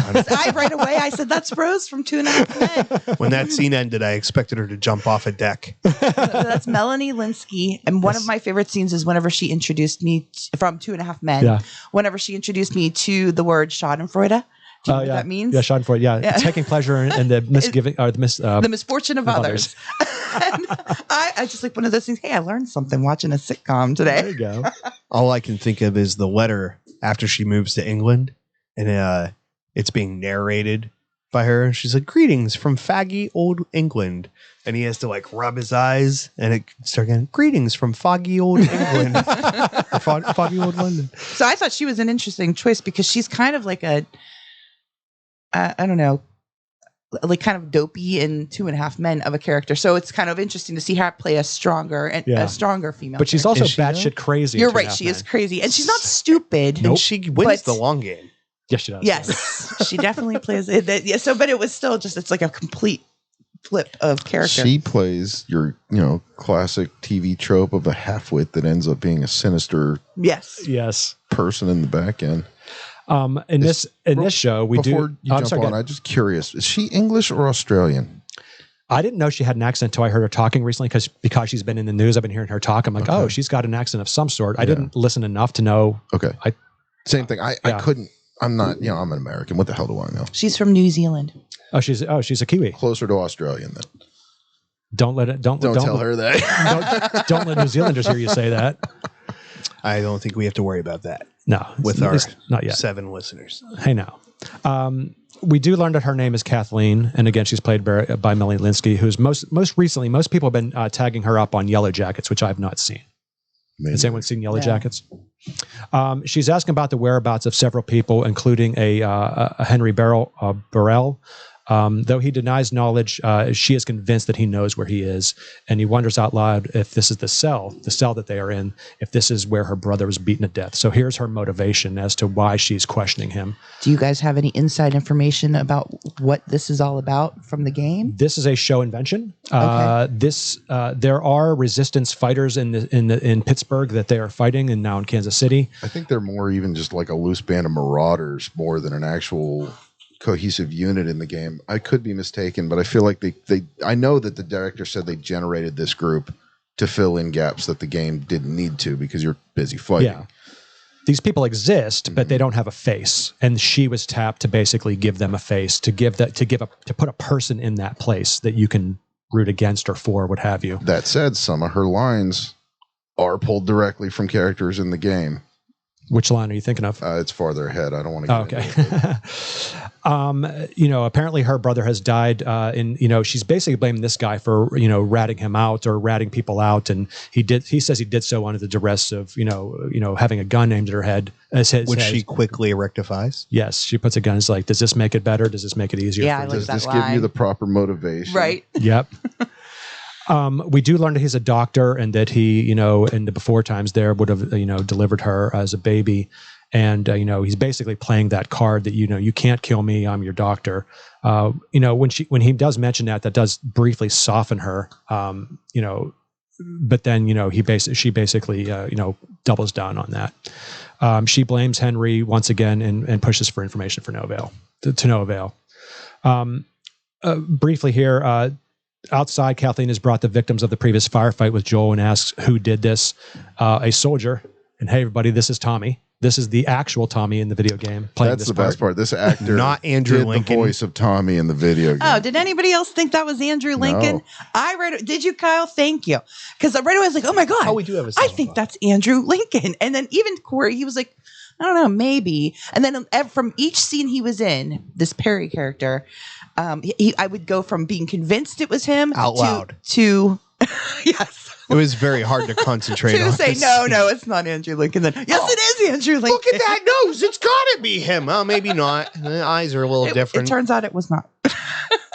Right away, I said, that's Rose from 2.5 Men. When that scene ended, I expected her to jump off a deck. That's Melanie Linsky. And one of my favorite scenes is whenever she introduced me from 2.5 Men. Yeah. Whenever she introduced me to the word Schadenfreude. Do you know what that means? Yeah, Schadenfreude. Yeah. Taking pleasure in the misgiving or the misfortune of others. And I just like one of those things. Hey, I learned something watching a sitcom today. There you go. All I can think of is the letter after she moves to England, and it's being narrated by her. She's like, "Greetings from faggy old England," and he has to like rub his eyes, and it starts again. "Greetings from foggy old England, or foggy old London." So I thought she was an interesting choice because she's kind of like a I don't know, like kind of dopey in 2.5 Men of a character. So it's kind of interesting to see her play a stronger female. But she's also batshit crazy. You're right. She is crazy. And she's not stupid. Nope. And she wins the long game. Yes, she does. Yes. She definitely plays it. Yeah. So, but it was still just, it's like a complete flip of character. She plays your, classic TV trope of a half-wit that ends up being a sinister person in the back end. In this show, we do. Before you jump on, I'm just curious: is she English or Australian? I didn't know she had an accent until I heard her talking recently because she's been in the news. I've been hearing her talk. I'm like, oh, she's got an accent of some sort. I didn't listen enough to know. Okay. Same thing. I couldn't. I'm not. I'm an American. What the hell do I know? She's from New Zealand. She's a Kiwi. Closer to Australian then. Don't tell her that. don't let New Zealanders hear you say that. I don't think we have to worry about that. No, with at our least not yet. 7 listeners. Hey, now. We do learn that her name is Kathleen, and again, she's played by Melanie Linsky, who's most recently, most people have been tagging her up on Yellow Jackets, which I have not seen. Maybe. Has anyone seen Yellow Jackets? She's asking about the whereabouts of several people, including a Henry Burrell. Though he denies knowledge, she is convinced that he knows where he is, and he wonders out loud if this is the cell that they are in, if this is where her brother was beaten to death. So here's her motivation as to why she's questioning him. Do you guys have any inside information about what this is all about from the game? This is a show invention. Okay. There are resistance fighters in Pittsburgh that they are fighting, and now in Kansas City. I think they're more even just like a loose band of marauders more than an actual cohesive unit in the game. I could be mistaken, but I feel like I know that the director said they generated this group to fill in gaps that the game didn't need to because you're busy fighting. Yeah. These people exist, but they don't have a face, and she was tapped to basically give them a face, to put a person in that place that you can root against or for, what have you. That said, some of her lines are pulled directly from characters in the game. Which line are you thinking of? It's farther ahead. I don't want to get into it. Apparently her brother has died, she's basically blaming this guy for, ratting him out or ratting people out. And he says he did so under the duress of, having a gun aimed at her head as his Which head. she quickly rectifies. Yes. She puts a gun. It's like, does this make it better? Does this make it easier? Yeah, for I you? like Does that this line. give you the proper motivation? Right. Yep. We do learn that he's a doctor and that he, in the before times there would have, delivered her as a baby. And, he's basically playing that card that, you can't kill me. I'm your doctor. When he does mention that does briefly soften her, but then, she basically, doubles down on that. She blames Henry once again and pushes for information for no avail, to no avail. Briefly here, outside, Kathleen has brought the victims of the previous firefight with Joel and asks who did this. A soldier. And hey, everybody, this is Tommy. This is the actual Tommy in the video game. That's the best part. This actor Not Andrew did Lincoln. the voice of Tommy in the video game. Oh, did anybody else think that was Andrew Lincoln? No. I read it. Did you, Kyle? Thank you. Because right away I was like, oh my God. Oh, we do have a I sound think file. that's Andrew Lincoln. And then even Corey, he was like, I don't know, maybe. And then from each scene he was in, this Perry character, I would go from being convinced it was him Out loud. to yes. It was very hard to concentrate To on. say, this. no, it's not Andrew Lincoln. Then, yes, it is Andrew Lincoln. Look at that nose. It's got to be him. Well, maybe not. The eyes are a little It different. turns out it was not.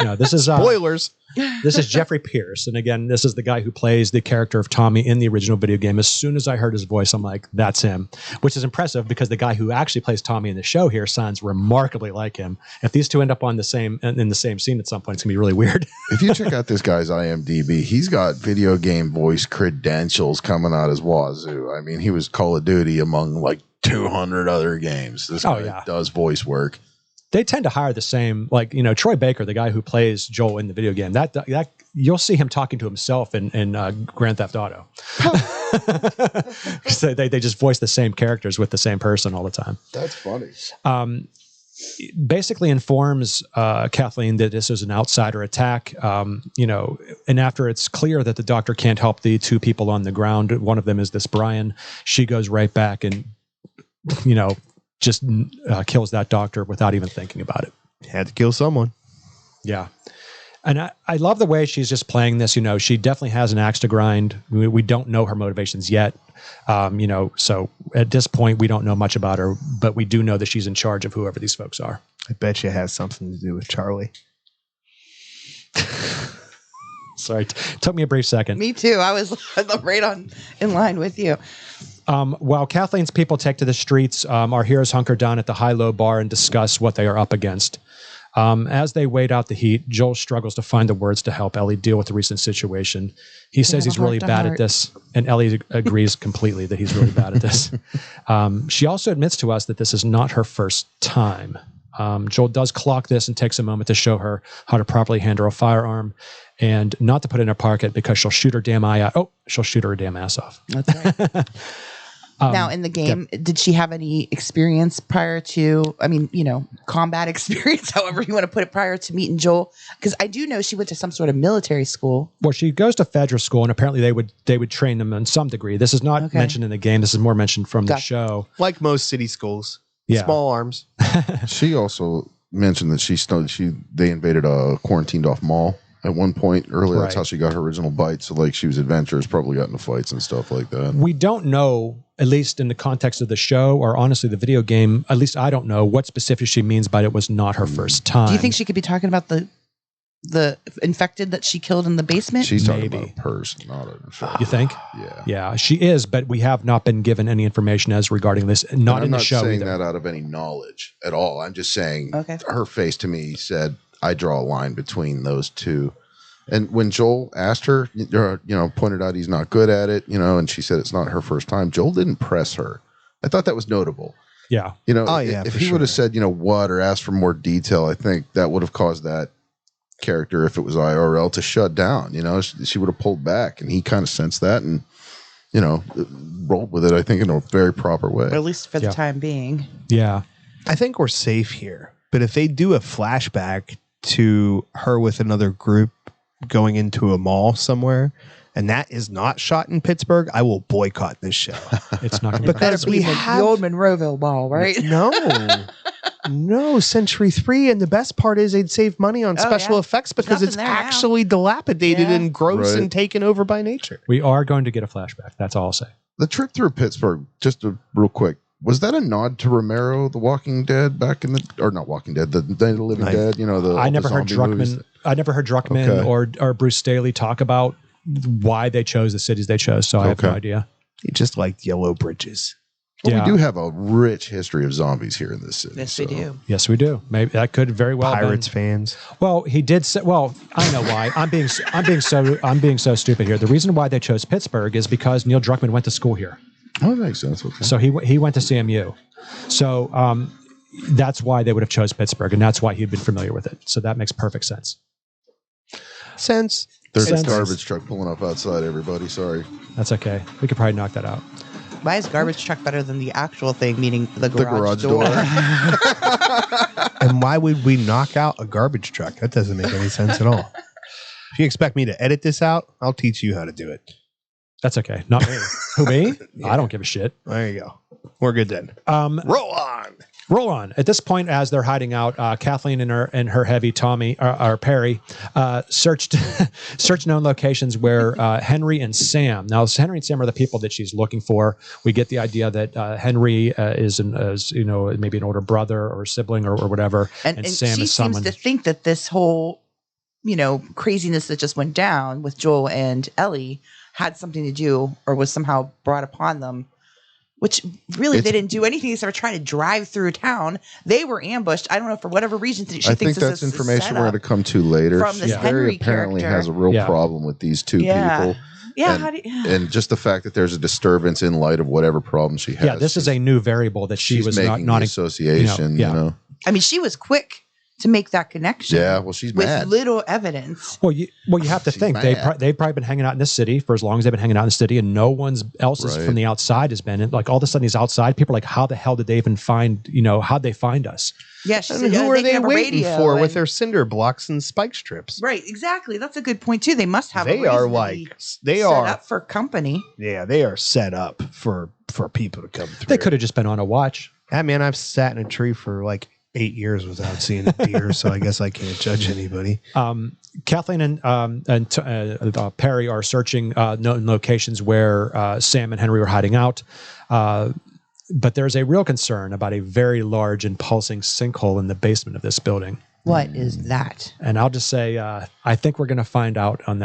No, this is Spoilers. this is Jeffrey Pierce, and again, this is the guy who plays the character of Tommy in the original video game. As soon as I heard his voice, I'm like, "That's him," which is impressive because the guy who actually plays Tommy in the show here sounds remarkably like him. If these two end up in the same scene at some point, it's gonna be really weird. If you check out this guy's IMDb, he's got video game voice credentials coming out his wazoo. I mean, he was Call of Duty among like 200 other games. This guy does voice work. They tend to hire the same, Troy Baker, the guy who plays Joel in the video game. That you'll see him talking to himself in Grand Theft Auto. So they just voice the same characters with the same person all the time. That's funny. Basically informs Kathleen that this is an outsider attack, and after it's clear that the doctor can't help the two people on the ground, one of them is this Brian, she goes right back and, just kills that doctor without even thinking about it. Had to kill someone. Yeah. And I love the way she's just playing this. She definitely has an axe to grind. We don't know her motivations yet. So at this point, we don't know much about her, but we do know that she's in charge of whoever these folks are. I bet you it has something to do with Charlie. Sorry, took me a brief second. Me too. I was right in line with you. While Kathleen's people take to the streets, our heroes hunker down at the high-low bar and discuss what they are up against. As they wait out the heat, Joel struggles to find the words to help Ellie deal with the recent situation. He says he's really bad at this, and Ellie agrees completely that he's really bad at this. She also admits to us that this is not her first time. Joel does clock this and takes a moment to show her how to properly handle a firearm and not to put it in her pocket because she'll shoot her damn eye out. Oh, she'll shoot her damn ass off. That's right. Now, in the game, did she have any experience prior to, combat experience, however you want to put it, prior to meeting Joel? Because I do know she went to some sort of military school. Well, she goes to Fedra school, and apparently they would train them in some degree. This is not mentioned in the game. This is more mentioned from the show. Like most city schools. Yeah. Small arms. She also mentioned that they invaded a quarantined off mall at one point earlier. That's how she got her original bite. So like she was adventurous, probably got into fights and stuff like that. We don't know, at least in the context of the show or honestly the video game, at least I don't know what specifically she means by it was not her first time. Do you think she could be talking about the infected that she killed in the basement? She's talking about a person, not an infected. You think? Yeah. Yeah, she is, but we have not been given any information as regarding this. Not in the show I'm not saying either. that out of any knowledge at all. I'm just saying her face to me said, I draw a line between those two. And when Joel asked her, pointed out he's not good at it, and she said it's not her first time, Joel didn't press her. I thought that was notable. Yeah. If he would have said, what, or asked for more detail, I think that would have caused that character, if it was IRL, to shut down. She would have pulled back, and he kind of sensed that and, rolled with it, I think, in a very proper way. Or at least for the time being. Yeah. I think we're safe here. But if they do a flashback to her with another group going into a mall somewhere, and that is not shot in Pittsburgh, I will boycott this show. It's not going to because we have the old Monroeville Mall, right? No, Century 3, and the best part is they'd save money on special effects because it's actually dilapidated and gross and taken over by nature. We are going to get a flashback. That's all I'll say. The trip through Pittsburgh, real quick, was that a nod to Romero, The Walking Dead, back in or not Walking Dead, the Day of the Living Dead? I never heard Druckmann. I never heard Druckmann or Bruce Staley talk about why they chose the cities they chose. So I have no idea. He just liked yellow bridges. Well, we do have a rich history of zombies here in this city. Yes, we do. Yes, we do. Maybe that could very well Pirates fans. Well, he did say. Well, I know why. I'm being so stupid here. The reason why they chose Pittsburgh is because Neil Druckmann went to school here. Oh, that makes sense. Okay. So he went to CMU. So that's why they would have chose Pittsburgh, and that's why he'd been familiar with it. So that makes perfect sense. There's a garbage truck pulling up outside, everybody. Sorry. That's okay. We could probably knock that out. Why is garbage truck better than the actual thing, meaning the garage door? And why would we knock out a garbage truck? That doesn't make any sense at all. If you expect me to edit this out, I'll teach you how to do it. That's okay. Not me. Who, me? Yeah. I don't give a shit. There you go. We're good then. Roll on. At this point, as they're hiding out, Kathleen and her heavy Tommy or Perry searched known locations where Henry and Sam. Now, Henry and Sam are the people that she's looking for. We get the idea that Henry is maybe an older brother or sibling or whatever, and Sam she is someone. seems to think that this whole craziness that just went down with Joel and Ellie had something to do or was somehow brought upon them. Which really, they didn't do anything except for try to drive through town. They were ambushed. I don't know, for whatever reason. I think that's information we're going to come to later. From this Henry apparently character. has a real problem with these two people. Yeah, and just the fact that there's a disturbance in light of whatever problem she has. Yeah, this is a new variable that she was making not the association. I mean, she was quick to make that connection. Yeah, well, she's with mad. little evidence. Well, you have to think they've probably been hanging out in this city for as long as they've been hanging out in the city, and no one else from the outside has been. And like all of a sudden, he's outside. People are like, how the hell did they even find? How'd they find us? Yeah, who are they waiting for with their cinder blocks and spike strips? Right, exactly. That's a good point too. They must have. They are like set up for company. Yeah, they are set up for people to come through. They could have just been on a watch. Yeah, man, I've sat in a tree for like 8 years without seeing a deer, so I guess I can't judge anybody. Kathleen and Perry are searching known locations where Sam and Henry were hiding out. But there's a real concern about a very large and pulsing sinkhole in the basement of this building. What is that? And I'll just say, I think we're going to find out on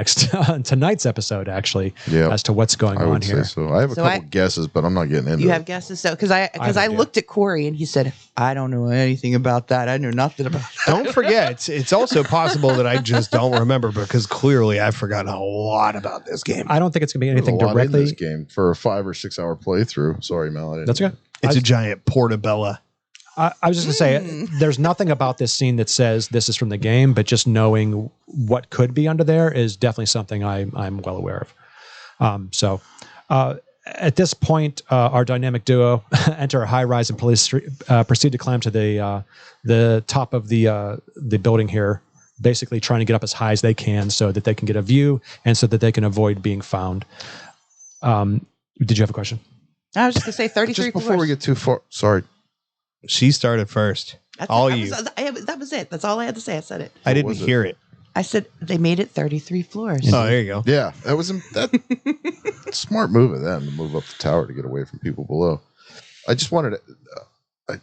tonight's episode, actually, as to what's going on here. So I have a couple guesses, but I'm not getting into it. You have guesses? So, because I looked at Corey and he said, I don't know anything about that. I know nothing about that. Don't forget, it's also possible that I just don't remember because clearly I've forgotten a lot about this game. I don't think it's going to be anything There's a lot directly. in this game for a 5 or 6 hour playthrough. Sorry, Mel. That's okay. It's a giant portabella. I was just gonna say, there's nothing about this scene that says this is from the game, but just knowing what could be under there is definitely something I'm well aware of. At this point, our dynamic duo enter a high rise and police proceed to climb to the top of the building here, basically trying to get up as high as they can so that they can get a view and so that they can avoid being found. Did you have a question? I was just gonna say 33 Just before floors. we get too far, sorry. She started first. That was it. That's all I had to say. I said it. I didn't was it? hear it. I said they made it 33 floors. Oh, there you go. Yeah, that was smart move of them to move up the tower to get away from people below. I just wanted to. I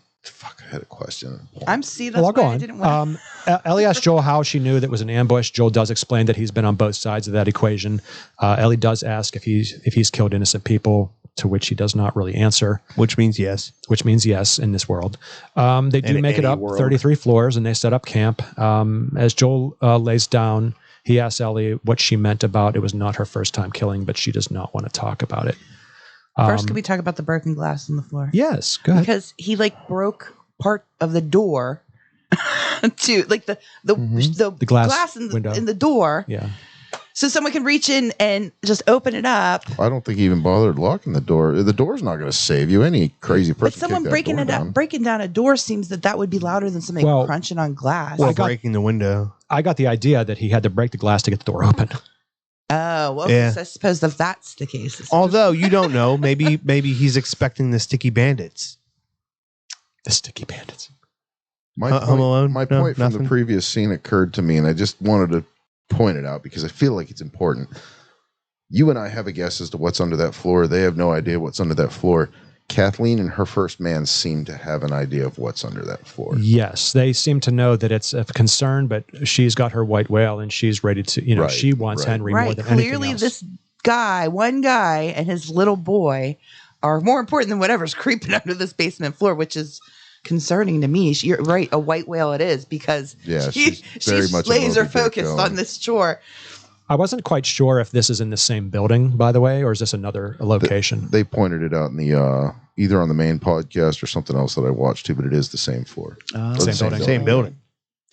had a question. That's Well, I'll go why I on. didn't want. Ellie asked Joel how she knew that it was an ambush. Joel does explain that he's been on both sides of that equation. Ellie does ask if he's killed innocent people, to which he does not really answer. Which means yes. Which means yes in this world. They do In make it any up world. 33 floors and they set up camp. As Joel lays down, he asks Ellie what she meant about it was not her first time killing, but she does not want to talk about it. First, can we talk about the broken glass on the floor? Yes, go ahead. Because he broke part of the door to the glass in window. the door, Yeah. so someone can reach in and just open it up. I don't think he even bothered locking the door. The door's not going to save you. Any crazy person. But someone breaking down a door seems that would be louder than something Well- crunching on glass. Well, Or breaking the window. I got the idea that he had to break the glass to get the door open. Oh, well, Yeah. I suppose if that's the case, it's Although you don't know, maybe he's expecting the sticky bandits. The sticky bandits. My Home Alone? My No, point from nothing? the previous scene occurred to me, and I just wanted to point it out because I feel like it's important. You and I have a guess as to what's under that floor. They have no idea what's under that floor. Kathleen and her first man seem to have an idea of what's under that floor. Yes, they seem to know that it's a concern, but she's got her white whale and she's ready to, Right, she wants right. Henry more right. than anything Clearly, else. this one guy and his little boy are more important than whatever's creeping under this basement floor, which is concerning to me. You're right, a white whale it is because Yeah, she's very she's much a laser Moby Dick focused going. on this chore. I wasn't quite sure if this is in the same building, by the way, or is this another location? They pointed it out in the either on the main podcast or something else that I watched too, but it is the same floor. Same building. Same building.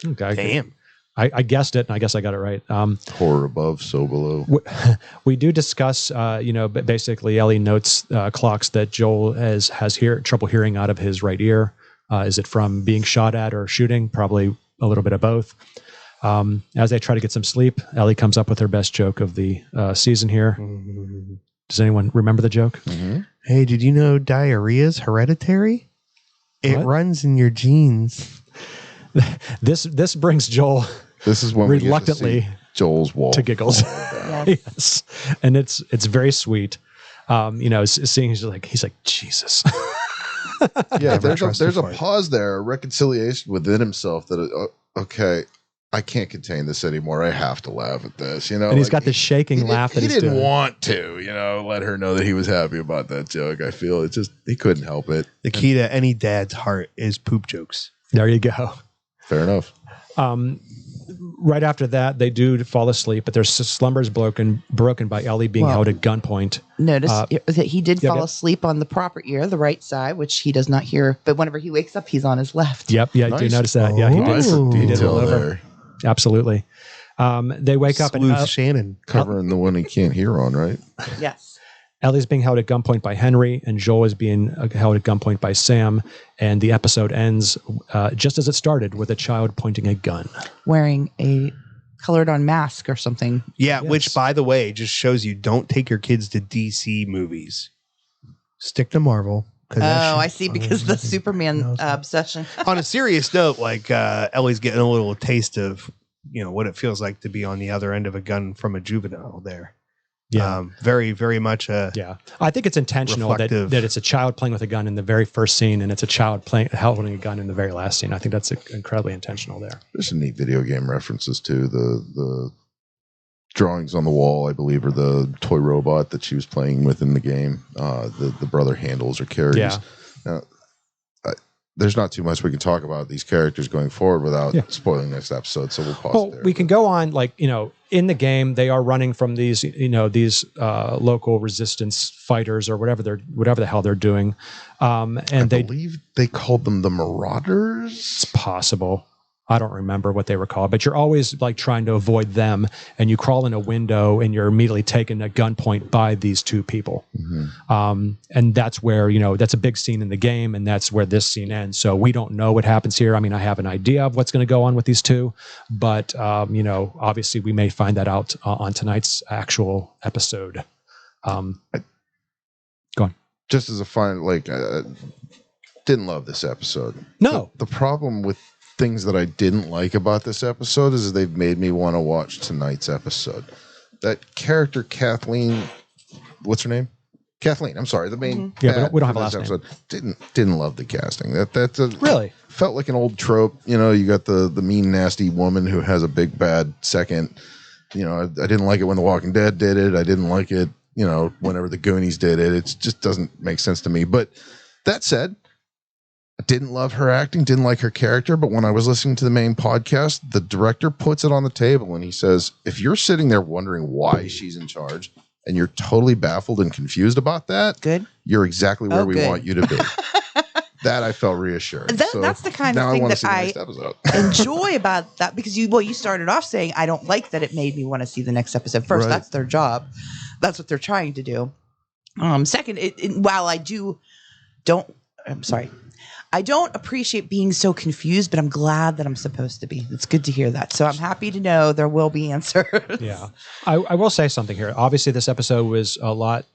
Okay. Damn. I guessed it, and I guess I got it right. Horror above, so below. We do discuss, basically Ellie notes clocks that Joel has trouble hearing out of his right ear. Is it from being shot at or shooting? Probably a little bit of both. As they try to get some sleep, Ellie comes up with her best joke of the season here. Does anyone remember the joke? Mm-hmm. Hey, did you know diarrhea is hereditary? It What? runs in your genes. This brings Joel This is when reluctantly we get to see Joel's wall to giggles. Yes. Yes, and it's very sweet. Seeing he's like Jesus. Yeah, Never there's trusted a for it. pause there, a reconciliation within himself that okay, I can't contain this anymore. I have to laugh at this, And he's got this shaking laugh that he he's didn't doing. want to, let her know that he was happy about that joke. I feel it's just he couldn't help it. The key to any dad's heart is poop jokes. There you go. Fair enough. Right after that, they do fall asleep, but their slumbers broken by Ellie being Well, held at gunpoint. Notice that he did yeah, fall yeah. asleep on the proper ear, the right side, which he does not hear. But whenever he wakes up, he's on his left. Yep, yeah, I do Nice. notice that. Yeah, he Nice did. for He did detail roll over. there. Absolutely. They wake up Sleuth and Shannon. Covering the one he can't hear on, right? Yes. Ellie's being held at gunpoint by Henry, and Joel is being held at gunpoint by Sam. And the episode ends just as it started, with a child pointing a gun. Wearing a colored on mask or something. Yeah, Yes. which, by the way, just shows you don't take your kids to DC movies. Stick to Marvel. Oh, I see, because the Superman obsession. On a serious note, Ellie's getting a little taste of what it feels like to be on the other end of a gun from a juvenile there. Yeah. Very, very much Yeah, I think it's intentional that Reflective. it's a child playing with a gun in the very first scene, and it's a child holding a gun in the very last scene. I think that's incredibly intentional there. There's some neat video game references too. The drawings on the wall, I believe, are the toy robot that she was playing with in the game. The brother handles or carries. Yeah. there's not too much we can talk about these characters going forward without spoiling next episode. So we'll pause there. We can go on, like, in the game, they are running from these, these local resistance fighters or whatever the hell they're doing. And I believe they called them the Marauders. It's possible. I don't remember what they were called, but you're always like trying to avoid them, and you crawl in a window and you're immediately taken at gunpoint by these two people. Mm-hmm. And that's where, that's a big scene in the game, and that's where this scene ends. So we don't know what happens here. I mean, I have an idea of what's going to go on with these two, but, obviously we may find that out on tonight's actual episode. Go on. Just as a final, didn't love this episode. No. The problem with things that I didn't like about this episode is they've made me want to watch tonight's episode. That character Kathleen, what's her name? Kathleen. I'm sorry, the main. Mm-hmm. Yeah, we don't have a last episode. Didn't love the casting. That's really felt like an old trope. You got the mean, nasty woman who has a big bad second. I didn't like it when The Walking Dead did it. I didn't like it. Whenever the Goonies did it. It just doesn't make sense to me. But that said, I didn't love her acting, didn't like her character, but when I was listening to the main podcast, the director puts it on the table and he says, if you're sitting there wondering why she's in charge and you're totally baffled and confused about that, you're exactly where we want you to be. That I felt reassured. That's the kind of thing that I enjoy about that, because you started off saying, I don't like that it made me want to see the next episode. First, that's their job. That's what they're trying to do. Second, while I don't appreciate being so confused, but I'm glad that I'm supposed to be. It's good to hear that. So I'm happy to know there will be answers. Yeah. I will say something here. Obviously, this episode was a lot.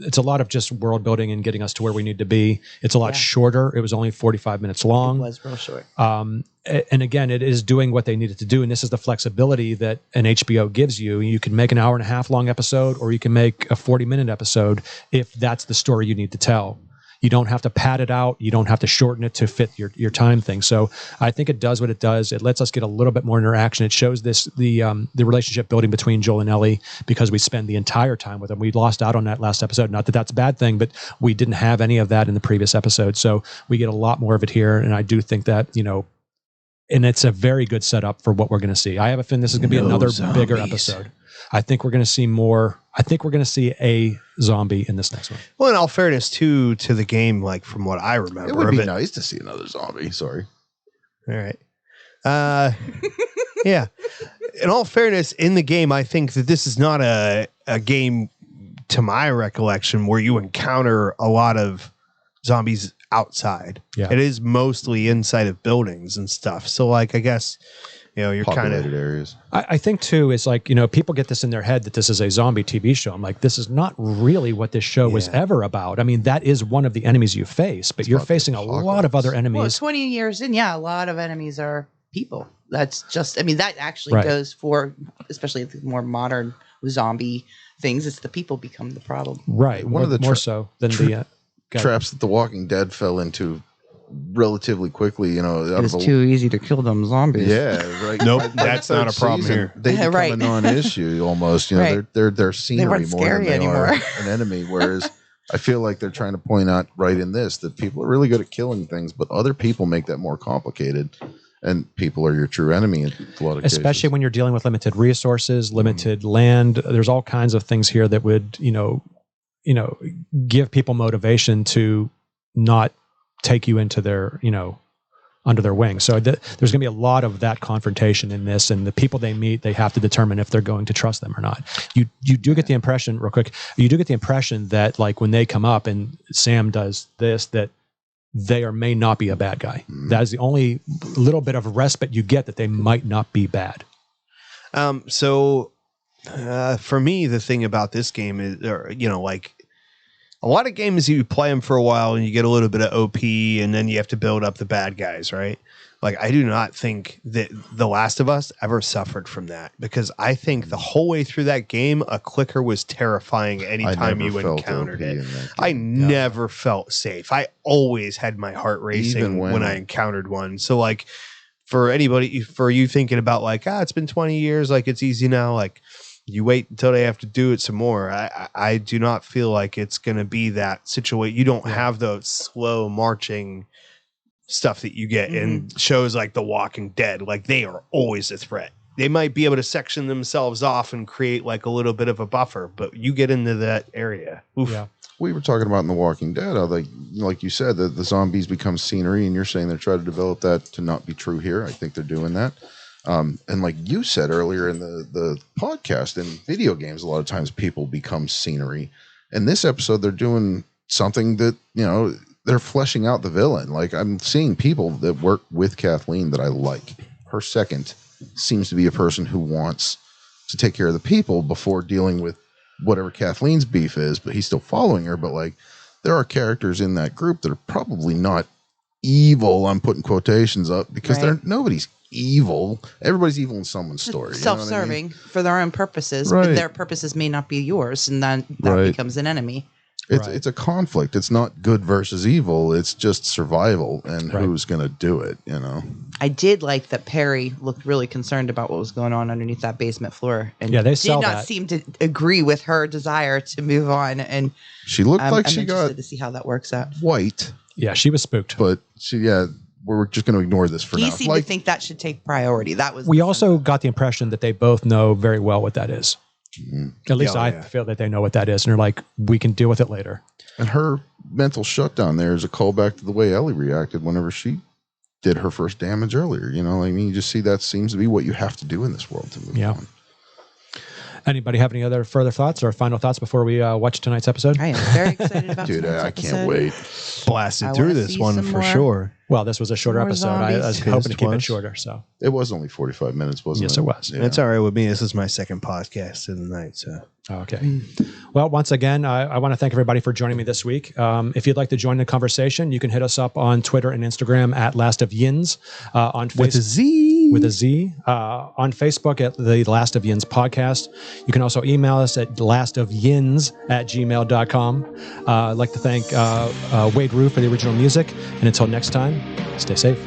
It's a lot of just world building and getting us to where we need to be. It's a lot shorter. It was only 45 minutes long. It was real short. And again, it is doing what they needed to do. And this is the flexibility that an HBO gives you. You can make an hour and a half long episode, or you can make a 40-minute episode if that's the story you need to tell. You don't have to pad it out. You don't have to shorten it to fit your time thing. So I think it does what it does. It lets us get a little bit more interaction. It shows the relationship building between Joel and Ellie, because we spend the entire time with them. We lost out on that last episode. Not that that's a bad thing, but we didn't have any of that in the previous episode. So we get a lot more of it here. And I do think that, and it's a very good setup for what we're going to see. I have a feeling this is going to be another bigger episode. I think we're going to see more. I think we're going to see a zombie in this next one. Well, in all fairness, to the game, like from what I remember, it would be nice to see another zombie. Sorry. All right. Yeah. In all fairness, in the game, I think that this is not a game, to my recollection, where you encounter a lot of zombies outside. Yeah. It is mostly inside of buildings and stuff. So, I guess, you're kind of areas. I think too is people get this in their head that this is a zombie TV show. I'm like, this is not really what this show was ever about. I mean, that is one of the enemies you face, but you're facing a lot of other enemies. Well, 20 years in, a lot of enemies are people. That's just, that actually goes for, especially the more modern zombie things. It's the people become the problem. Right. One of the more so than the traps that The Walking Dead fell into relatively quickly, it was too easy to kill them zombies. Yeah, right. Nope, that's not a problem here. They become a non-issue almost. They're scenery more than they are an enemy. Whereas I feel like they're trying to point out right in this that people are really good at killing things, but other people make that more complicated. And people are your true enemy in a lot of cases. Especially when you're dealing with limited resources, limited land. There's all kinds of things here that would, give people motivation to not take you into their, under their wing. So there's going to be a lot of that confrontation in this, and the people they meet, they have to determine if they're going to trust them or not. You do get the impression, real quick, that when they come up and Sam does this, that they or may not be a bad guy. That is the only little bit of respite you get, that they might not be bad. So for me, the thing about this game is, a lot of games you play them for a while and you get a little bit of OP and then you have to build up the bad guys, right? I do not think that The Last of Us ever suffered from that, because I think the whole way through that game, a clicker was terrifying anytime you encountered it. I never felt safe. I always had my heart racing when I encountered one. So for anybody, for you thinking about it's been 20 years, it's easy now, you wait until they have to do it some more. I do not feel like it's going to be that situation. You don't have those slow marching stuff that you get in shows like The Walking Dead. Like, they are always a threat. They might be able to section themselves off and create like a little bit of a buffer, but you get into that area. Oof. Yeah. We were talking about in The Walking Dead, how like you said, that the zombies become scenery, and you're saying they're trying to develop that to not be true here. I think they're doing that. And like you said earlier in the podcast, in video games, a lot of times people become scenery. In this episode, they're doing something that, they're fleshing out the villain. Like, I'm seeing people that work with Kathleen that I like. Her second seems to be a person who wants to take care of the people before dealing with whatever Kathleen's beef is, but he's still following her. But like, there are characters in that group that are probably not evil. I'm putting quotations up because nobody's evil. Everybody's evil in someone's story. Self-serving for their own purposes, Right. but their purposes may not be yours, and then that becomes an enemy. It's a conflict. It's not good versus evil. It's just survival and who's going to do it, I did like that Perry looked really concerned about what was going on underneath that basement floor, and Yeah, they did sell not that. seem to agree with her desire to move on. And She looked I'm like she interested got to see how that works out. white, Yeah, she was spooked. but we're just going to ignore this for He now. seemed to think that should take priority. That was We also got the impression that they both know very well what that is. At least Yeah, I yeah. feel that they know what that is, and they're like, we can deal with it later. And her mental shutdown there is a callback to the way Ellie reacted whenever she did her first damage earlier. You just see that seems to be what you have to do in this world to move on. Anybody have any other further thoughts or final thoughts before we watch tonight's episode? I am very excited about Dude, tonight's I can't episode. wait. Blasted I through wanna this see one some for more. sure. Well, this was a shorter More episode. I was zombies. hoping to Yes, keep it was. shorter. So It was only 45 minutes, wasn't it? Yes, it was. Yeah. It's all right with me. This is my second podcast of the night, so okay. Well, once again, I want to thank everybody for joining me this week. If you'd like to join the conversation, you can hit us up on Twitter and Instagram at Last of Yins. On with a Facebook. Z. With a Z. On Facebook at the Last of Yins podcast. You can also email us at lastofyins@gmail.com. I'd like to thank Wade Rue for the original music. And until next time, stay safe.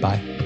Bye.